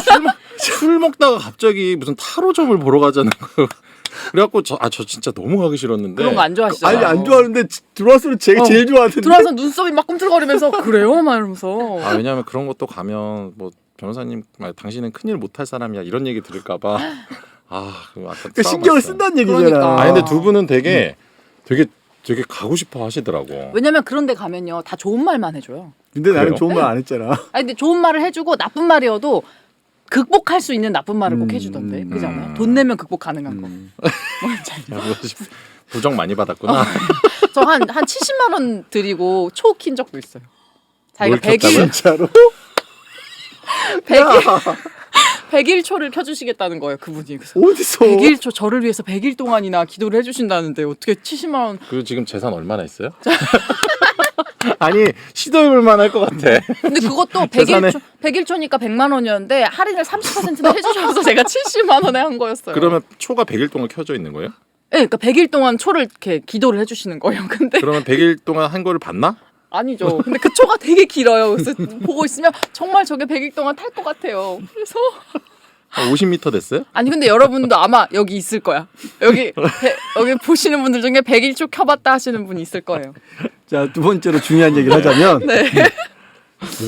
술 먹다가 갑자기 무슨 타로점을 보러 가자는 거. 그래갖고 저 진짜 너무 가기 싫었는데. 그런 거 안 좋아하시잖아요. 아니 안 좋아하는데 들어왔으면 제일 좋아하던데. 들어와서 눈썹이 막 꿈틀거리면서 그래요? 막 이러면서. 왜냐하면 그런 것도 가면 뭐 변호사님 당신은 큰일 못할 사람이야 이런 얘기 들을까봐. 그 아까 그러니까 신경을 쓴다는 얘기잖아. 그러니까. 근데 두 분은 되게 가고 싶어 하시더라고. 왜냐면 그런 데 가면요. 다 좋은 말만 해줘요. 근데 나는 그래요? 좋은 말 안 했잖아. 아니 근데 좋은 말을 해주고 나쁜 말이어도 극복할 수 있는 나쁜 말을 꼭 해주던데. 그렇지 않아요? 돈 내면 극복 가능한 거. 뭔지 알죠? 야, 뭐 부정 많이 받았구나. 저 한 70만 원 드리고 초 킨 적도 있어요. 자기가 뭘 켰다고요? 100일 진짜로? 100일 초를 켜주시겠다는 거예요, 그분이. 그래서 어디서? 100일 초 저를 위해서 100일 동안이나 기도를 해주신다는데 어떻게 70만 원? 그리고 지금 재산 얼마나 있어요? 아니 시도해볼 만할 것 같아. 근데 그것도 재산에- 100일 초니까 100만 원이었는데 할인을 30%나 해주셔서 제가 70만 원에 한 거였어요. 그러면 초가 100일 동안 켜져 있는 거예요? 네, 그러니까 100일 동안 초를 이렇게 기도를 해주시는 거예요. 근데 그러면 100일 동안 한 거를 봤나? 아니죠. 근데 그 초가 되게 길어요. 그래서 보고 있으면 정말 저게 100일 동안 탈 것 같아요. 그래서 50m 됐어요? 아니 근데 여러분도 아마 여기 있을 거야. 여기 보시는 분들 중에 100일 초 켜봤다 하시는 분이 있을 거예요. 자, 두 번째로 중요한 얘기를 하자면 네.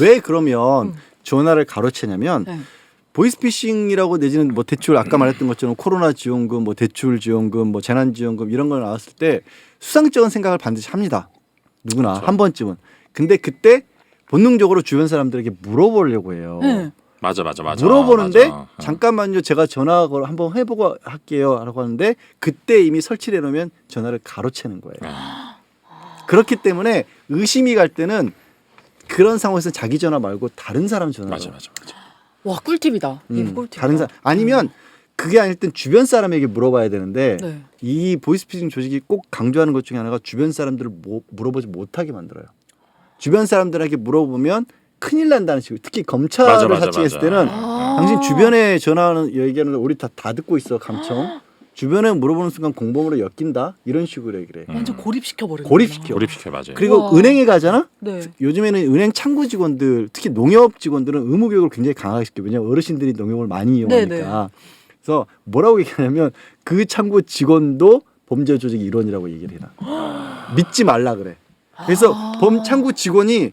왜 그러면 전화를 가로채냐면 네. 보이스피싱이라고 내지는 뭐 대출 아까 말했던 것처럼 코로나 지원금, 뭐 대출 지원금, 뭐 재난 지원금 이런 걸 나왔을 때 수상적인 생각을 반드시 합니다. 누구나 그렇죠. 한 번쯤은. 근데 그때 본능적으로 주변 사람들에게 물어보려고 해요. 네. 맞아. 물어보는데 맞아. 잠깐만요, 제가 전화 걸 한번 해보고 할게요라고 하는데 그때 이미 설치해 놓으면 전화를 가로채는 거예요. 그렇기 때문에 의심이 갈 때는 그런 상황에서 자기 전화 말고 다른 사람 전화. 맞아. 와 꿀팁이다. 이거 꿀팁. 다른 사람 아니면 그게 아닐 땐 주변 사람에게 물어봐야 되는데 네. 이 보이스피싱 조직이 꼭 강조하는 것 중에 하나가 주변 사람들을 물어보지 못하게 만들어요. 주변 사람들에게 물어보면 큰일 난다는 식으로 특히 검찰을 맞아. 사칭했을 때는 당신 주변에 전화하는 얘기하는 우리 다 듣고 있어 감청 주변에 물어보는 순간 공범으로 엮인다 이런 식으로 얘기를 해. 완전 고립시켜 버리는. 고립시켜 맞아요. 그리고 우와. 은행에 가잖아. 네. 요즘에는 은행 창구 직원들 특히 농협 직원들은 의무 교육을 굉장히 강하게 시켜요. 왜냐하면 어르신들이 농협을 많이 이용하니까. 네네. 그래서 뭐라고 얘기하냐면 그 창구 직원도 범죄 조직의 일원이라고 얘기를 해놔. 믿지 말라 그래. 그래서 창구 직원이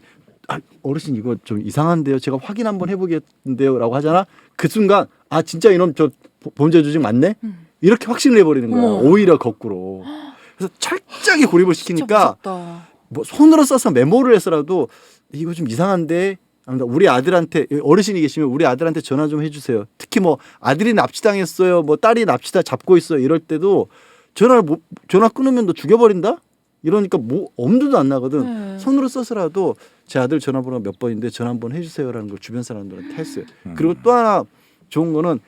어르신 이거 좀 이상한데요. 제가 확인 한번 해보겠는데요라고 하잖아. 그 순간 진짜 이놈 저 범죄 조직 맞네. 이렇게 확신을 해버리는 거야. 어머. 오히려 거꾸로. 그래서 철저하게 고립을 시키니까 무섭다. 뭐 손으로 써서 메모를 해서라도 이거 좀 이상한데 우리 아들한테 어르신이 계시면 우리 아들한테 전화 좀 해주세요. 특히 뭐 아들이 납치당했어요. 뭐 딸이 납치다 잡고 있어요. 이럴 때도 전화 끊으면 너 죽여버린다. 이러니까 뭐 엄두도 안 나거든. 네. 손으로 써서라도 제 아들 전화번호가 몇 번인데 전화 한번 해주세요라는 걸 주변 사람들한테 했어요. 그리고 또 하나 좋은 거는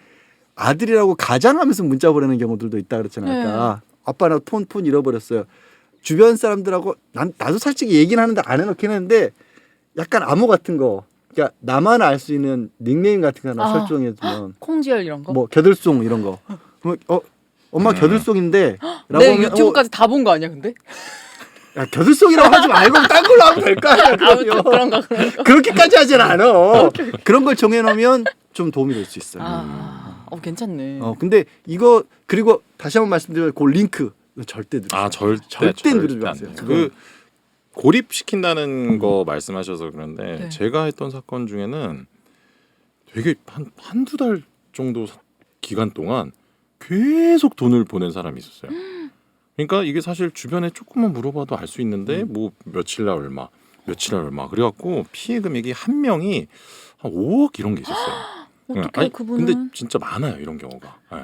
아들이라고 가장하면서 문자 보내는 경우들도 있다 그랬잖아요. 아까 아빠 나 폰 잃어버렸어요. 주변 사람들하고 나도 솔직히 얘기는 하는데 안 해놓긴 했는데 약간 암호 같은 거 그러니까 나만 알 수 있는 닉네임 같은 거 하나 설정해두면 콩지열 이런 거. 뭐 겨들송 이런 거 그러면 엄마 겨들송인데 라고 내 하면 유튜브까지 다 본 거 아니야 근데? 야, 겨들송이라고 하지 말고 딴 걸로 하면 될 거 아니야. 아무튼 그런 거. 그렇게까지 하진 않아. 그런 걸 정해놓으면 좀 도움이 될 수 있어요. 괜찮네. 근데 이거 그리고 다시 한번 말씀드리면 그 링크 절대 누르지 마세요. 절대 누르지 마세요. 그 고립시킨다는 거 말씀하셔서 그런데 네. 제가 했던 사건 중에는 되게 한두 달 정도 기간 동안 계속 돈을 보낸 사람이 있었어요. 그러니까 이게 사실 주변에 조금만 물어봐도 알 수 있는데 뭐 며칠 날 얼마 그래갖고 피해 금액이 한 명이 한 5억 이런 게 있었어요. 어떻게 그분은? 근데 진짜 많아요 이런 경우가. 네.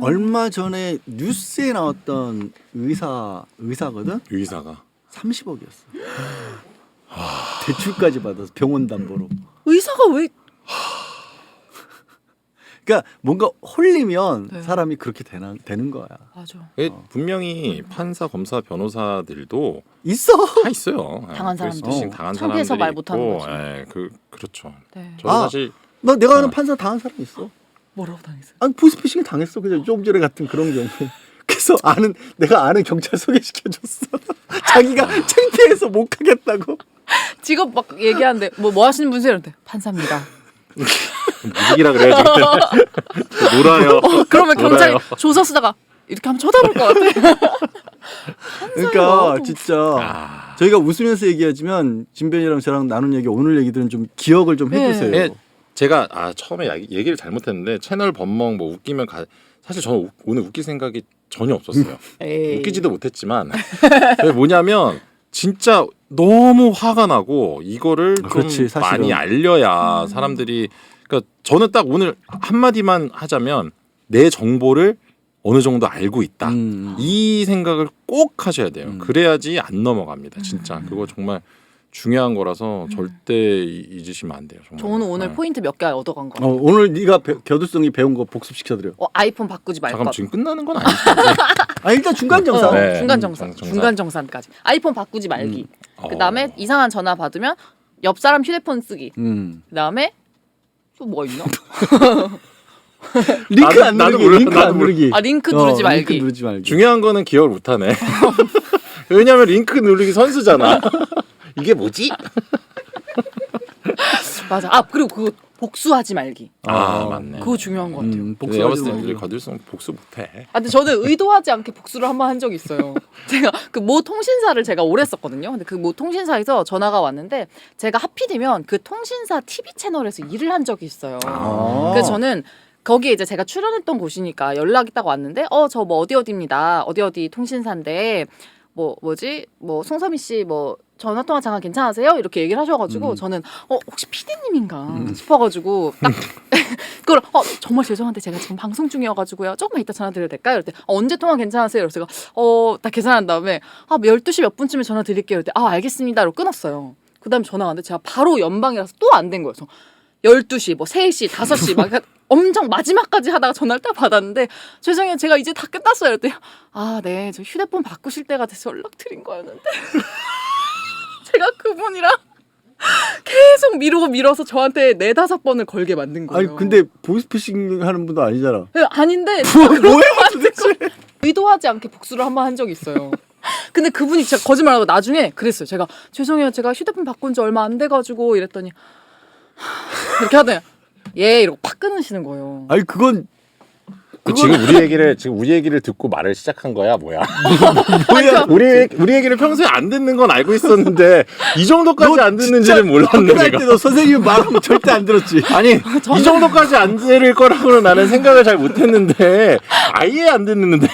얼마 전에 뉴스에 나왔던 의사거든. 유의사가 30억이었어. 대출까지 받아서 병원 담보로. 의사가 왜? 그러니까 뭔가 홀리면 네. 사람이 그렇게 되는 거야. 맞아. 분명히 판사, 검사, 변호사들도 있어. 다 있어요. 당한 보이스피싱 사람들. 당한 창피해서 사람들이 말 못하는 있고, 거지. 그렇죠. 네. 저도 사실 내가 아는 판사 당한 사람 있어. 뭐라고 당했어? 보이스피싱 당했어. 그냥 좀 전에 같은 그런 경우. 그래서 내가 아는 경찰 소개시켜줬어. 자기가 창피해서 못 가겠다고. 직업 막 얘기하는데 뭐 하시는 분이세요? 이런데 판사입니다. 무직이라 그래야지. 놀아요. 그러면 경찰이 놀아요. 조서 쓰다가 이렇게 하면 쳐다볼 것 같아. 그러니까 진짜 저희가 웃으면서 얘기하지만 진변이랑 저랑 나눈 얘기 오늘 얘기들은 좀 기억을 좀 해주세요. 네, 제가 처음에 얘기를 잘못했는데 채널 번멍 뭐 웃기면 사실 저는 오늘 웃길 생각이 전혀 없었어요. 에이. 웃기지도 못했지만 왜 뭐냐면 진짜 너무 화가 나고 이거를 좀 그렇지, 사실은. 많이 알려야 사람들이 그러니까 저는 딱 오늘 한마디만 하자면 내 정보를 어느 정도 알고 있다. 이 생각을 꼭 하셔야 돼요. 그래야지 안 넘어갑니다. 진짜 그거 정말 중요한 거라서 절대 잊으시면 안 돼요. 정말. 저는 오늘 네. 포인트 몇 개 얻어간 거. 오늘 네가 겨들송이 배운 거 복습시켜드려. 아이폰 바꾸지 말 잠깐 것. 지금 끝나는 건 아니죠? 일단 중간 정산. 네. 중간 정산. 정산. 중간 정산까지. 아이폰 바꾸지 말기. 그다음에 이상한 전화 받으면 옆 사람 휴대폰 쓰기. 그다음에 또 뭐가 있나? 링크 안 나도 누르기. 몰라. 링크 나도 안 누르기. 링크 누르지 말기. 링크 누르지 말기. 중요한 거는 기억을 못하네. 왜냐하면 링크 누르기 선수잖아. 이게 뭐지? 맞아. 그리고 그거 복수하지 말기. 맞네. 그거 중요한 것 같아요. 내가 복수하지 봤을 때 말고. 우리 거들성 복수 못해. 근데 저는 의도하지 않게 복수를 한 번 한 적이 있어요. 제가 그 모 통신사를 제가 오래 했었거든요. 근데 그 모 통신사에서 전화가 왔는데 제가 하필이면 그 통신사 TV 채널에서 일을 한 적이 있어요. 그래서 저는 거기에 이제 제가 출연했던 곳이니까 연락이 딱 왔는데 저 뭐 어디입니다. 어디 통신사인데 뭐지 송서미 씨 전화 통화 잠깐 괜찮으세요? 이렇게 얘기를 하셔가지고 저는 혹시 PD님인가 싶어가지고 딱 그걸 정말 죄송한데 제가 지금 방송 중이어가지고요. 조금만 이따 전화 드려도 될까요? 이럴 때 언제 통화 괜찮으세요? 그래서 제가 딱 계산한 다음에 12시 몇 분쯤에 전화 드릴게요. 이럴 때 알겠습니다. 로 끊었어요. 그 다음에 전화가 왔는데 제가 바로 연방이라서 또 안 된 거예요. 그래서 12시, 3시, 5시 막 엄청 마지막까지 하다가 전화를 딱 받았는데 죄송해요. 제가 이제 다 끝났어요. 이랬더니 네. 저 휴대폰 바꾸실 때가 돼서 연락드린 거였는데 제가 그분이랑 계속 미뤄서 저한테 4-5번을 걸게 만든 거예요. 아니 근데 보이스피싱 하는 분도 아니잖아. 아닌데 뭐야 도대체? 의도하지 않게 복수를 한 번 한 적이 있어요. 근데 그분이 진짜 거짓말하고 나중에 그랬어요. 제가 죄송해요. 제가 휴대폰 바꾼 지 얼마 안 돼가지고 이랬더니 이렇게 하더니 이러고 팍 끊으시는 거예요. 아니 그건 지금 우리 얘기를 듣고 말을 시작한 거야 뭐야? 뭐야? 우리 얘기를 평소에 안 듣는 건 알고 있었는데 이 정도까지 안 듣는지는 몰랐네 학교할 내가. 때도 선생님 말하면 절대 안 들었지. 아니 이 정도까지 안 들을 거라고는 나는 생각을 잘 못했는데 아예 안 듣는데.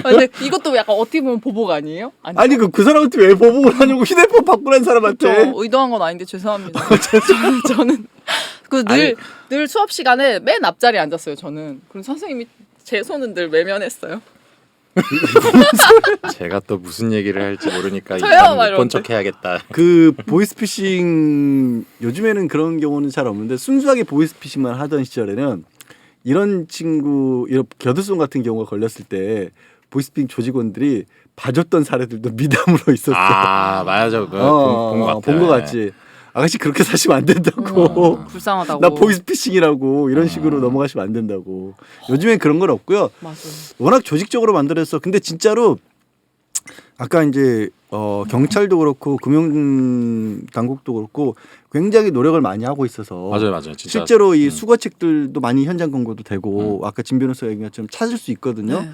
근데 이것도 약간 어떻게 보면 보복 아니에요? 아니 그 사람한테 왜 보복을 하냐고 휴대폰 바꾸라는 사람한테. 의도한 건 아닌데 죄송합니다. 저는 늘 수업 시간에 맨 앞자리에 앉았어요. 저는. 그럼 선생님이 제 손은 늘 외면했어요. 제가 또 무슨 얘기를 할지 모르니까 저요? 일단 막 못 본 이러는데. 척 해야겠다. 그 보이스피싱 요즘에는 그런 경우는 잘 없는데 순수하게 보이스피싱만 하던 시절에는 이런 겨드손 같은 경우가 걸렸을 때 보이스피싱 조직원들이 봐줬던 사례들도 미담으로 있었어. 맞아. 본것 같아. 본 거 같지. 아가씨 그렇게 사시면 안 된다고. 불쌍하다고. 나 보이스피싱이라고 이런 식으로 넘어가시면 안 된다고. 요즘엔 그런 건 없고요. 맞아. 워낙 조직적으로 만들어서 근데 진짜로 아까 이제 경찰도 그렇고 금융 당국도 그렇고 굉장히 노력을 많이 하고 있어서 맞아요. 진짜. 실제로 이 수거책들도 많이 현장 검거도 되고 아까 진 변호사가 얘기한 것처럼 찾을 수 있거든요. 네.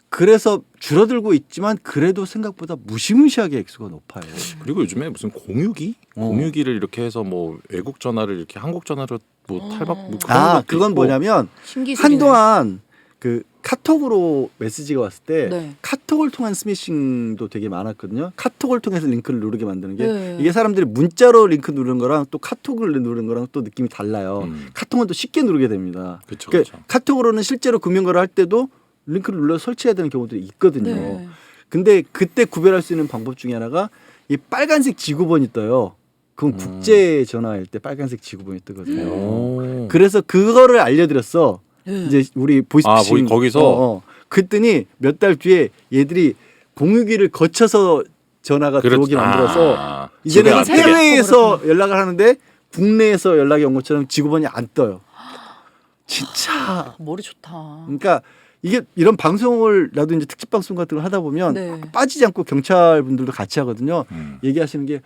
그래서 줄어들고 있지만 그래도 생각보다 무시무시하게 액수가 높아요. 그리고 요즘에 무슨 공유기를 이렇게 해서 뭐 외국 전화를 이렇게 한국 전화로 뭐 탈박 뭐 그런 것도 그건 있고. 뭐냐면 신기술이네. 한동안 그 카톡으로 메시지가 왔을 때 네. 카톡을 통한 스미싱도 되게 많았거든요. 카톡을 통해서 링크를 누르게 만드는 게 네. 이게 사람들이 문자로 링크 누르는 거랑 또 카톡을 누르는 거랑 또 느낌이 달라요. 카톡은 또 쉽게 누르게 됩니다. 그쵸, 그러니까 그쵸. 카톡으로는 실제로 금융거래 할 때도 링크를 눌러서 설치해야 되는 경우들이 있거든요. 네. 근데 그때 구별할 수 있는 방법 중에 하나가 이 빨간색 지구본이 떠요. 그건 국제 전화일 때 빨간색 지구본이 뜨거든요. 오. 그래서 그거를 알려드렸어. 네. 이제 우리 보이스피싱 거기서? 그랬더니 몇 달 뒤에 얘들이 공유기를 거쳐서 전화가 들어오게 만들어서 이제는 지금 안 해외에서 연락을 하는데 국내에서 연락이 온 것처럼 지구본이 안 떠요. 진짜. 머리 좋다. 그러니까 이게 이런 방송을 나도 이제 특집 방송 같은 걸 하다 보면 네. 빠지지 않고 경찰 분들도 같이 하거든요. 음. 얘기하시는 게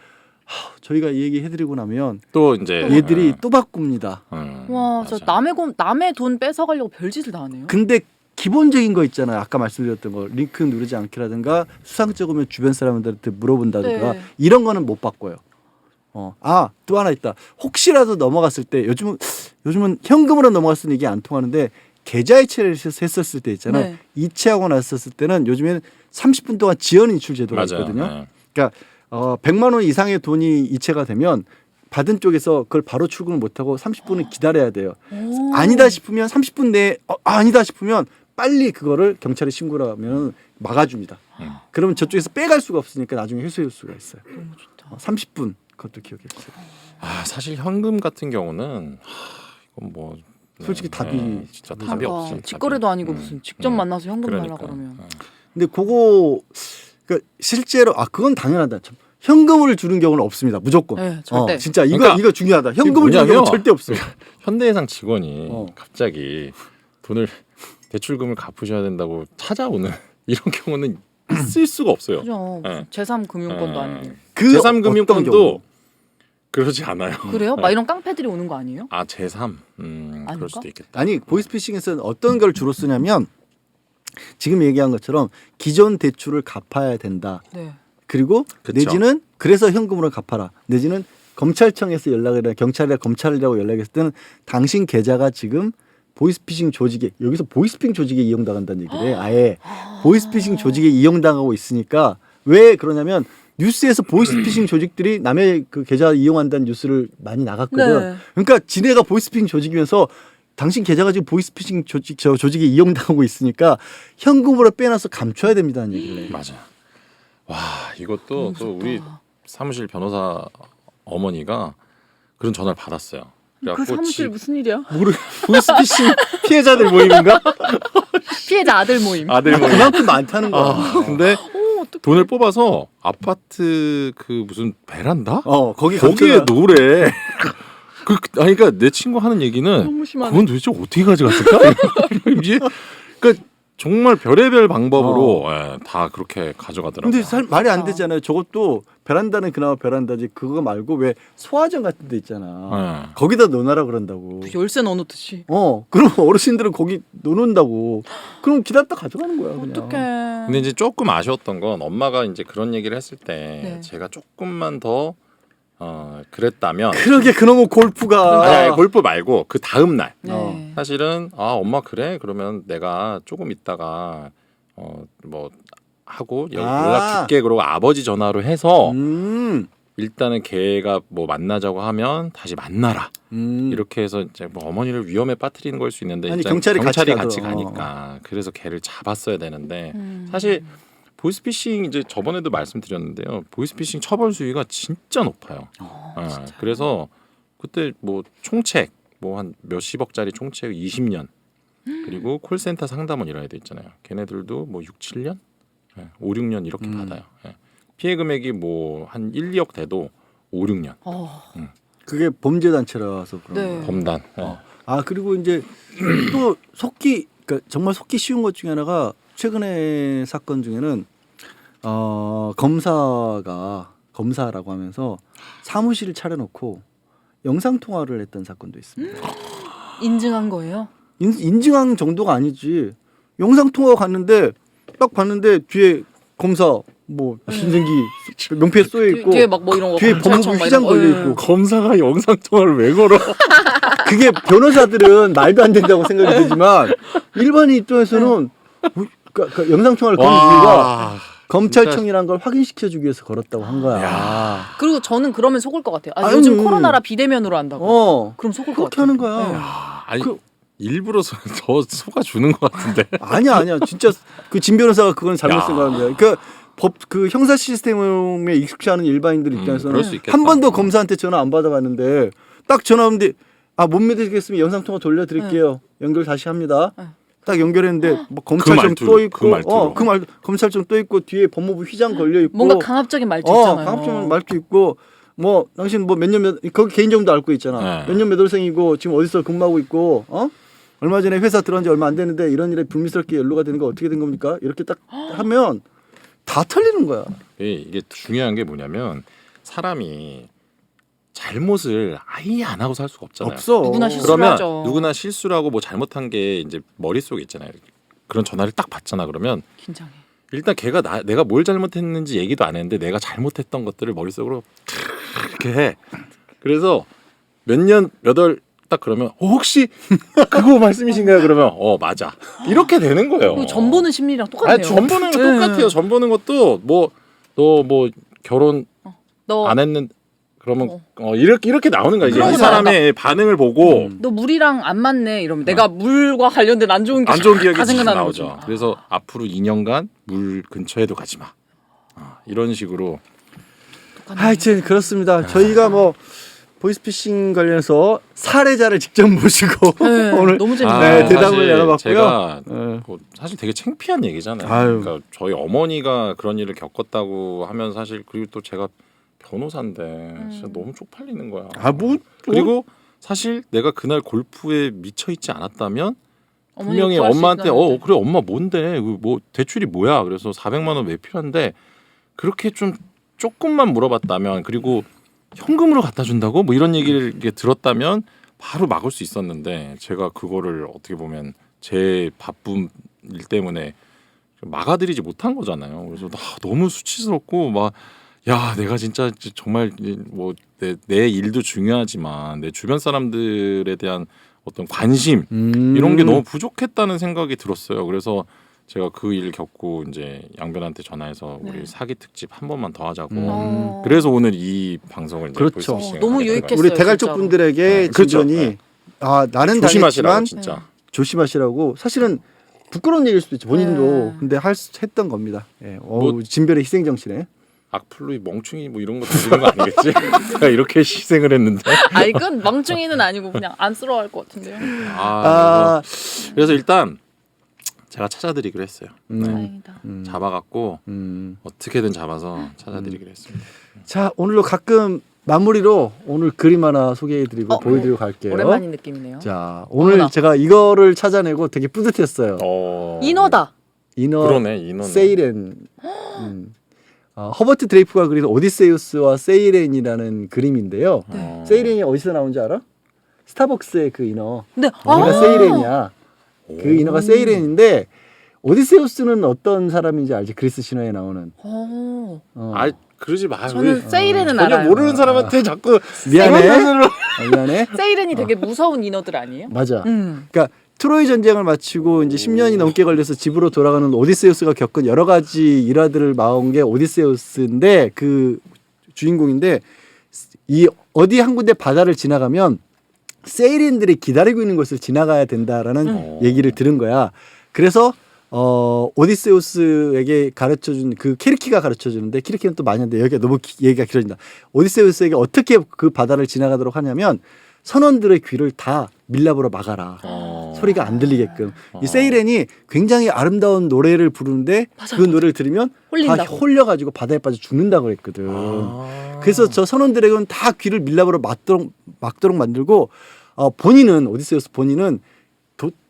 저희가 이 얘기 해드리고 나면 또 이제 얘들이 또 바꿉니다. 와, 맞아. 저 남의 돈 뺏어가려고 별짓을 다 하네요. 근데 기본적인 거 있잖아요. 아까 말씀드렸던 거 링크 누르지 않기라든가 수상쩍으면 주변 사람들한테 물어본다든가 네. 이런 거는 못 바꿔요. 또 하나 있다. 혹시라도 넘어갔을 때 요즘은 현금으로 넘어갔을 때 이게 안 통하는데 계좌이체를 했었을 때 있잖아요. 네. 이체하고 났었을 때는 요즘에는 30분 동안 지연 인출 제도가 맞아요. 있거든요. 네. 그러니까 100만 원 이상의 돈이 이체가 되면 받은 쪽에서 그걸 바로 출금을 못하고 30분을 기다려야 돼요. 오. 아니다 싶으면 30분 내에 아니다 싶으면 빨리 그거를 경찰에 신고를 하면 막아줍니다. 그러면 저쪽에서 빼갈 수가 없으니까 나중에 회수할 수가 있어요. 너무 좋다. 30분 그것도 기억해주세요. 사실 현금 같은 경우는 이건 뭐 솔직히 답이 진짜 답이 없지. 답이. 직거래도 아니고 무슨 직접 만나서 현금 달라 그러니까. 그러면. 근데 그거 실제로 그건 당연하다. 현금을 주는 경우는 없습니다. 무조건. 네, 절대. 진짜 그러니까 이거 중요하다. 현금을 주는 뭐냐면 경우는 절대 없어. 현대해상 직원이 어. 갑자기 돈을 대출금을 갚으셔야 된다고 찾아오는 이런 경우는 있을 수가 없어요. 그죠. 네. 제3금융권도 아니고. 그 제3 어떤 금융권도 경우? 그러지 않아요. 그래요? 네. 막 이런 깡패들이 오는 거 아니에요? 제3 아닌가? 그럴 수도 있겠다. 아니 보이스피싱에서는 어떤 걸 주로 쓰냐면 지금 얘기한 것처럼 기존 대출을 갚아야 된다. 네. 그리고 그쵸. 내지는 그래서 현금으로 갚아라. 내지는 검찰청에서 연락을 해 경찰이나 검찰이라고 연락했을 때는 당신 계좌가 지금 보이스피싱 조직에 여기서 보이스피싱 조직에 이용당한다는 얘기를 해. 아예 보이스피싱 조직에 이용당하고 있으니까 왜 그러냐면 뉴스에서 보이스피싱 조직들이 남의 그 계좌 이용한다는 뉴스를 많이 나갔거든. 네. 그러니까 지네가 보이스피싱 조직이면서 당신 계좌가 지금 보이스피싱 조직에 이용당하고 있으니까 현금으로 빼놔서 감춰야 된다는 얘기를 해. 맞아. 와 이것도 또 우리 사무실 변호사 어머니가 그런 전화를 받았어요. 그 그래갖고 사무실 무슨 일이야? 보이스피싱 피해자들 모임인가? 피해자 아들 모임. 아들 뭐 그만큼 많다는 거야. 근데 어떡해. 돈을 뽑아서 아파트 그 무슨 베란다? 거기에 거기에 놓으래. 그러니까 내 친구 하는 얘기는 너무 심하네. 그건 도대체 어떻게 가져갔을까? 이게 그러니까 정말 별의별 방법으로 다 그렇게 가져가더라고요. 근데 말이 안 되잖아요. 저것도 베란다는 그나마 베란다지 그거 말고 왜 소화전 같은 데 있잖아. 거기다 넣어놔라 그런다고. 열쇠 넣어놓듯이. 그럼 어르신들은 거기 넣어놓는다고. 그럼 기다렸다 가져가는 거야. 그냥. 어떡해. 근데 이제 조금 아쉬웠던 건 엄마가 이제 그런 얘기를 했을 때 네. 제가 조금만 더 그랬다면 그러게 그놈의 골프가. 아니, 골프 말고 그 다음 날 네. 사실은 엄마 그래 그러면 내가 조금 있다가 뭐 하고 연락 줄게 그러고 아버지 전화로 해서 일단은 걔가 뭐 만나자고 하면 다시 만나라 이렇게 해서 이제 뭐 어머니를 위험에 빠뜨리는 걸 수 있는데 아니, 일단 경찰이 같이 같이 가죠. 가니까 그래서 걔를 잡았어야 되는데 사실 보이스피싱 이제 저번에도 말씀드렸는데요. 보이스피싱 처벌 수위가 진짜 높아요. 그래서 그때 뭐 총책 뭐 한 몇십억짜리 총책 20년 그리고 콜센터 상담원 이런 애들 있잖아요. 걔네들도 뭐 6, 7년, 5, 6년 이렇게 받아요. 피해 금액이 뭐 한 1, 2억 돼도 5, 6년. 그게 범죄 단체라서 그런 네. 거야. 범단. 그리고 이제 또 그러니까 정말 속기 쉬운 것 중에 하나가 최근에 사건 중에는 검사라고 하면서 사무실을 차려놓고 영상 통화를 했던 사건도 있습니다. 인증한 거예요? 인증한 정도가 아니지. 영상 통화 갔는데 딱 봤는데 뒤에 검사 뭐 신생기 명패 쏘여 있고 뒤에 막 뭐 이런 거 뒤에 검찰청 법무부 막 휘장 이런 거. 걸려 있고 검사가 영상 통화를 왜 걸어? 그게 변호사들은 말도 안 된다고 생각이 들지만 일반인 입장에서는 그러니까 영상 통화를 거는 이유가 검찰청이란 걸 확인시켜주기 위해서 걸었다고 한 거야. 그리고 저는 그러면 속을 것 같아요. 아니, 요즘 코로나라 비대면으로 한다고. 그럼 속을 것 그렇게 같아요. 하는 거야. 아니 일부러 더 속아 주는 것 같은데. 아니야. 진짜 그 진 변호사가 그건 잘못 야. 생각한 거야. 그러니까 그 형사 시스템에 익숙치 않은 일반인들 입장에서는 그럴 수 있겠다. 한 번도 검사한테 전화 안 받아봤는데 딱 전화 오는데 못 믿으시겠으면 영상 통화 돌려드릴게요. 연결 다시 합니다. 딱 연결했는데 뭐 검찰청 말투로, 또 있고 그 말투로. 검찰청 또 있고 뒤에 법무부 휘장 걸려 있고 뭔가 강압적인 말투 있잖아요. 강압적인 말투 있고 뭐 당신 뭐 몇 년 거기 개인정도 앓고 있잖아. 몇 년 몇 월생이고 지금 어디서 근무하고 있고 얼마 전에 회사 들어온 지 얼마 안 됐는데 이런 일에 불미스럽게 연루가 되는 거 어떻게 된 겁니까? 이렇게 딱 하면 다 털리는 거야. 이게 중요한 게 뭐냐면 사람이 잘못을 아예 안 하고 살 수가 없잖아요. 없어. 누구나 실수를 그러면 하죠. 누구나 실수를 하고 뭐 잘못한 게 이제 머릿속에 있잖아요. 그런 전화를 딱 받잖아. 그러면 긴장해. 일단 걔가 내가 뭘 잘못했는지 얘기도 안 했는데 내가 잘못했던 것들을 머릿속으로 이렇게 해. 그래서 몇 년 몇 월 딱 그러면 혹시 그거 말씀이신가요? 그러면 맞아. 이렇게 되는 거예요. 그리고 전 보는 심리랑 똑같아요. 아니 전 보는 거 똑같아요. 전 보는 것도 뭐 너 뭐 결혼 너 안 했는 그러면 이렇게 나오는 거야. 이제 그런 이 거 사람의 반응을 보고 너 물이랑 안 맞네 이러면 내가 물과 관련된 안 좋은 안 좋은 기억이 다 다 생각나는 나오죠. 거죠. 그래서 앞으로 2년간 물 근처에도 가지 마. 이런 식으로. 하여튼 그렇습니다. 저희가 뭐 보이스피싱 관련해서 사례자를 직접 모시고 네, 오늘 너무 재밌네요. 대답을 사실 나눠봤고요. 제가 네. 뭐 사실 되게 창피한 얘기잖아요. 아유. 그러니까 저희 어머니가 그런 일을 겪었다고 하면 사실 그리고 또 제가 변호사인데 진짜 너무 쪽팔리는 거야. 그리고 사실 내가 그날 골프에 미쳐 있지 않았다면 분명히 구할 수 엄마한테 있는데. 그래 엄마 뭔데 뭐 대출이 뭐야 그래서 400만 원 왜 필요한데 그렇게 좀 조금만 물어봤다면 그리고 현금으로 갖다 준다고 뭐 이런 얘기를 이렇게 들었다면 바로 막을 수 있었는데 제가 그거를 어떻게 보면 제 바쁜 일 때문에 막아드리지 못한 거잖아요. 그래서 너무 수치스럽고 막 야 내가 진짜 정말 뭐 내 일도 중요하지만 내 주변 사람들에 대한 어떤 관심 이런 게 너무 부족했다는 생각이 들었어요. 그래서 제가 그 일 겪고 이제 양변한테 전화해서 네. 우리 사기 특집 한 번만 더 하자고. 어. 그래서 오늘 이 방송을 이제 그렇죠. 보이스피싱을 너무 하게 된 유익했어요. 거예요. 우리 대갈족 진짜로. 분들에게 네, 그렇죠. 진전이 네. 나는 조심하시라고 당했지만 진짜. 조심하시라고 사실은 부끄러운 얘기일 수도 있죠. 본인도 네. 근데 했던 겁니다. 예. 뭐- 진별의 희생 정신에. 악플로 멍충이 뭐 이런 거 들리는 거 아니겠지? 내가 이렇게 희생을 했는데. 아니 그건 멍청이는 아니고 그냥 안쓰러워할 것 같은데요. 아, 그래서 일단 제가 찾아드리기로 했어요. 네. 다행이다. 잡아갖고 음. 어떻게든 잡아서 찾아드리기로 했습니다. 자, 오늘도 가끔 마무리로 오늘 그림 하나 소개해드리고 어, 보여드리고 갈게요. 오랜만인 느낌이네요. 자, 오늘 어머나. 제가 이거를 찾아내고 되게 뿌듯했어요. 인어다. 인어 그러네 인어네. 세이렌. 허버트 드레이프가 그린 오디세우스와 세이렌이라는 그림인데요. 어. 세이렌이 어디서 나온지 알아? 스타벅스의 그 인어. 근데 얘가 세이렌이야. 오. 그 인어가 세이렌인데 오디세우스는 어떤 사람인지 알지? 그리스 신화에 나오는. 어. 어. 그러지 마. 저는 세이렌은 전혀 알아요. 모르는 사람한테 자꾸 미안해. 미안해. 세이렌이 되게 무서운 인어들 아니에요? 맞아. 음. 그러니까 트로이 전쟁을 마치고 이제 10년이 넘게 걸려서 집으로 돌아가는 오디세우스가 겪은 여러 가지 일화들을 마은 게 오디세우스인데 그 주인공인데 이 어디 한 군데 바다를 지나가면 세이렌들이 기다리고 있는 곳을 지나가야 된다라는 얘기를 들은 거야. 그래서 오디세우스에게 가르쳐준 그 키르키가 가르쳐주는데 키르키는 또 마녀인데 여기가 너무 얘기가 길어진다. 오디세우스에게 어떻게 그 바다를 지나가도록 하냐면 선원들의 귀를 다 밀랍으로 막아라. 소리가 안 들리게끔. 이 세이렌이 굉장히 아름다운 노래를 부르는데 맞아, 그 노래를 들으면 다 홀린다고. 홀려가지고 바다에 빠져 죽는다고 그랬거든. 그래서 저 선원들에게는 다 귀를 밀랍으로 막도록 만들고 본인은 오디세우스 본인은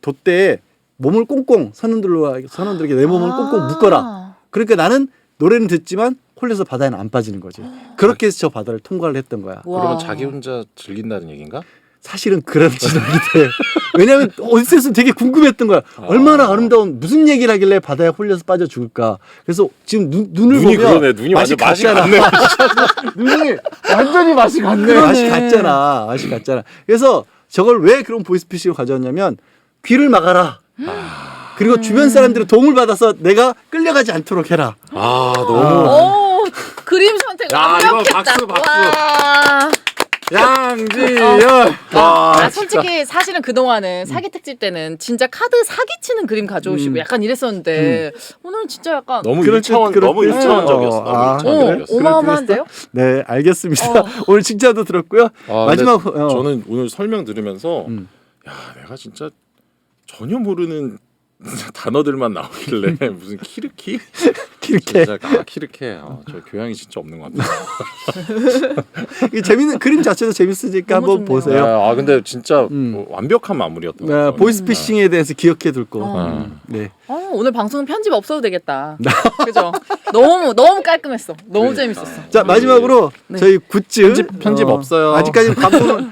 돛대에 몸을 꽁꽁 선원들에게 내 몸을 꽁꽁 묶어라. 그러니까 나는 노래는 듣지만 홀려서 바다에는 안 빠지는 거지. 그렇게 해서 저 바다를 통과를 했던 거야. 와. 그러면 자기 혼자 즐긴다는 얘기인가? 사실은 그런지도 못해. 왜냐하면 오디세우스는 되게 궁금했던 거야. 얼마나 아름다운 무슨 얘기를 하길래 바다에 홀려서 빠져 죽을까. 그래서 지금 눈을 눈이 보면 그러네. 눈이 완전 맛이 갔잖아. 갔네. 눈이 완전히 맛이 갔네. 맛이 갔잖아. 맛이 갔잖아. 그래서 저걸 왜 그런 보이스피싱을 가져왔냐면 귀를 막아라. 그리고 주변 사람들의 도움을 받아서 내가 끌려가지 않도록 해라. 너무 오, 그림 선택 야, 이거 완벽했다. 박수, 박수. 와. 양지연. 솔직히 사실은 그동안은 사기 특집 때는 진짜 카드 사기치는 그림 가져오시고 약간 이랬었는데 오늘은 진짜 약간 너무 그럴 듯, 일차원 그럴 너무 듯. 일차원적이었어. 너무 아, 일차원적이었어. 어마어마한데요? 네, 알겠습니다. 오늘 칭찬도 들었고요. 마지막 저는 오늘 설명 들으면서 야, 내가 진짜 전혀 모르는 단어들만 나오길래 무슨 키르키? 이렇게 진짜 키르케. 저 교양이 진짜 없는 것 같아요. 재밌는 그림 자체도 재밌으니까 너무 한번 좋네요. 보세요. 근데 진짜 뭐 완벽한 마무리였던 것 같아요. 보이스피싱에 대해서 기억해 둘 거. 네. 오늘 방송은 편집 없어도 되겠다. 그죠? 너무 깔끔했어. 너무 재밌었어. 자 마지막으로 네. 저희 굿즈 편집 없어요. 아직까지는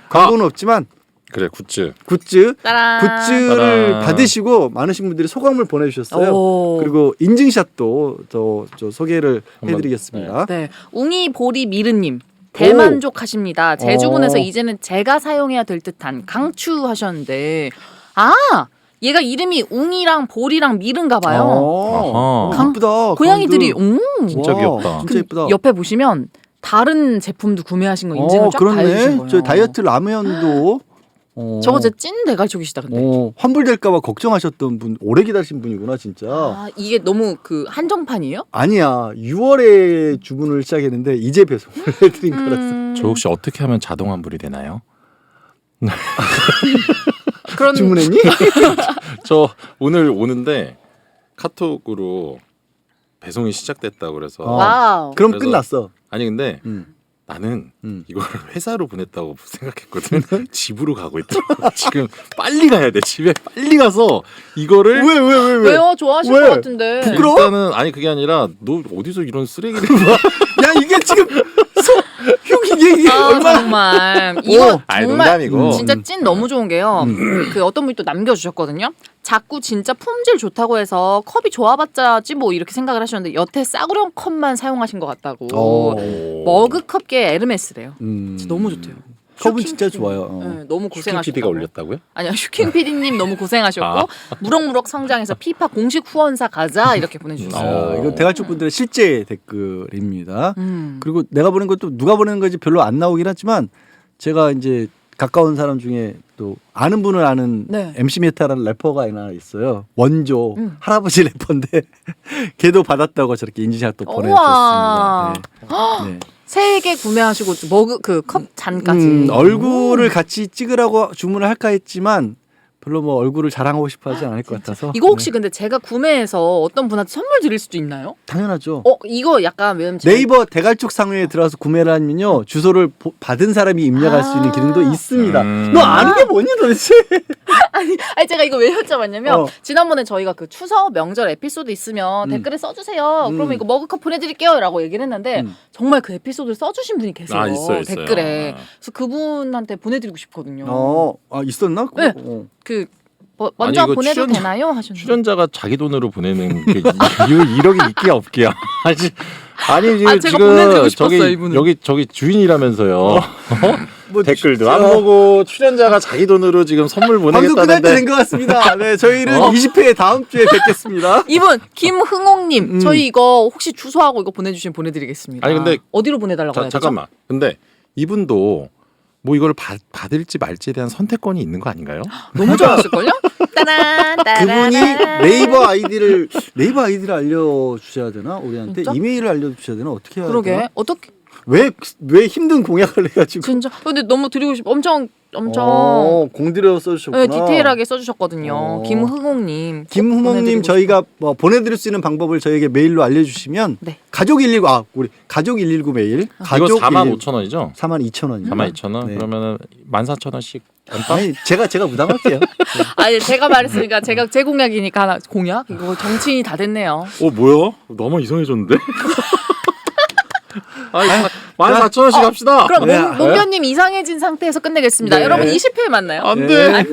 광고는 없지만 그래 굿즈. 굿즈를 따란. 따란. 받으시고 많으신 분들이 소감을 보내주셨어요. 오. 그리고 인증샷도 저 소개를 한번, 해드리겠습니다. 네, 웅이 보리 미르님 대만족하십니다. 제주군에서 이제는 제가 사용해야 될 듯한 강추 하셨는데 얘가 이름이 웅이랑 보리랑 미른가 봐요. 아하. 예쁘다. 고양이들이 진짜 와, 귀엽다. 진짜 예쁘다. 옆에 보시면 다른 제품도 구매하신 거 인증을 쫙 다 해주신 그렇네. 거예요. 저 다이어트 라면도 저거 제 찐 대갈촉이시다 근데. 환불될까봐 걱정하셨던 분 오래 기다리신 분이구나 진짜. 이게 너무 그 한정판이에요? 아니야 6월에 주문을 시작했는데 이제 배송을 해드린 거라서 저 혹시 어떻게 하면 자동 환불이 되나요? 그런 주문했니? 저 오늘 오는데 카톡으로 배송이 시작됐다고 그래서 와우. 그럼 그래서- 끝났어. 아니 근데 나는 이걸 회사로 보냈다고 생각했거든. 집으로 가고 있더라고. 지금 빨리 가야 돼. 집에 빨리 가서 이거를 왜? 왜요? 좋아하실 왜? 것 같은데. 부끄러워? 일단은 아니 그게 아니라 너 어디서 이런 쓰레기를 야 이게 지금 형 이게 정말 이거 아니, 정말 농담이고. 진짜 찐 너무 좋은 게요. 그 어떤 분이 또 남겨주셨거든요. 자꾸 진짜 품질 좋다고 해서 컵이 좋아봤자지 뭐 이렇게 생각을 하셨는데 여태 싸구려 컵만 사용하신 것 같다고. 머그컵계 에르메스래요. 진짜 너무 좋대요. 컵은 슈킹 진짜 PD님. 좋아요. 네, 너무 슈킹 PD가 고생하셨다고. 올렸다고요? 아니요, 슈킹 PD님 너무 고생하셨고 아. 무럭무럭 성장해서 피파 공식 후원사 가자 이렇게 보내주셨어요. 이거 대갈축 분들의 실제 댓글입니다. 음. 그리고 내가 보낸 것도 누가 보낸 건지 별로 안 나오긴 하지만 제가 이제 가까운 사람 중에 또 아는 분을 아는 네. MC 메타라는 래퍼가 하나 있어요. 원조 할아버지 래퍼인데 걔도 받았다고 저렇게 인증샷 또 우와. 보내줬습니다. 네. 네. 3개 구매하시고 머그 그 컵 잔까지. 얼굴을 같이 찍으라고 주문을 할까 했지만 별로 뭐 얼굴을 자랑하고 싶어 하지 않을 것 같아서. 이거 혹시 네. 근데 제가 구매해서 어떤 분한테 선물 드릴 수도 있나요? 당연하죠. 이거 약간 왜냐면 네이버 대갈축 상회에 들어가서 구매를 하면요 주소를 받은 사람이 입력할 수 있는 기능도 있습니다. 너 아는 게 뭐니 도대체? 아니 제가 이거 왜 여쭤봤냐면 어. 지난번에 저희가 그 추석 명절 에피소드 있으면 댓글에 써주세요. 그러면 이거 머그컵 보내드릴게요라고 얘기를 했는데 정말 그 에피소드를 써주신 분이 계세요. 아, 있어요. 댓글에. 아. 그래서 그분한테 보내드리고 싶거든요. 있었나? 네. 어. 먼저 아니, 이거 보내도 되나요? 하셨는데. 출연자가 자기 돈으로 보내는 게 이력이 있기야 없기야. 아니 제가 지금 보내드리고 싶었어요, 이분은. 저기 주인이라면서요. 뭐 댓글도 안 보고 출연자가 자기 돈으로 지금 선물 방송 끝날 때 된 보내겠다는데 것 같습니다. 네, 저희는 20회 다음 주에 뵙겠습니다. 이분 김흥옥님 저희 이거 혹시 주소하고 이거 보내주시면 보내드리겠습니다. 아니, 근데 어디로 보내달라고 해야 되죠? 잠깐만. 근데 이분도 뭐 이걸 받을지 말지에 대한 선택권이 있는 거 아닌가요? 너무 좋았을걸요? 따란 따란 그분이 네이버 아이디를 알려주셔야 되나? 우리한테 진짜? 이메일을 알려주셔야 되나? 어떻게 해야 그러게 되나? 어떻게 왜 힘든 공약을 해가지고 진짜 근데 너무 드리고 싶 엄청 공들여 써주셨구나. 네, 디테일하게 써주셨거든요. 어. 김흥옥님 김후목님 저희가 뭐 보내드릴 수 있는 방법을 저희에게 메일로 알려주시면 네. 가족 119 우리 가족 119 메일 이거 45,000원이죠? 42,000원이요. 42,000원? 네. 그러면은 14,000원씩 아니 제가 부담할게요. 아니 제가 말했으니까 제가 제 공약이니까 하나 공약 이거 정치인이 다 됐네요. 뭐야? 너무 이상해졌는데? 아니 14,000원씩 합시다. 그럼 네. 몽견님 이상해진 상태에서 끝내겠습니다. 네. 여러분 20회에 만나요. 안 네. 돼. 안녕.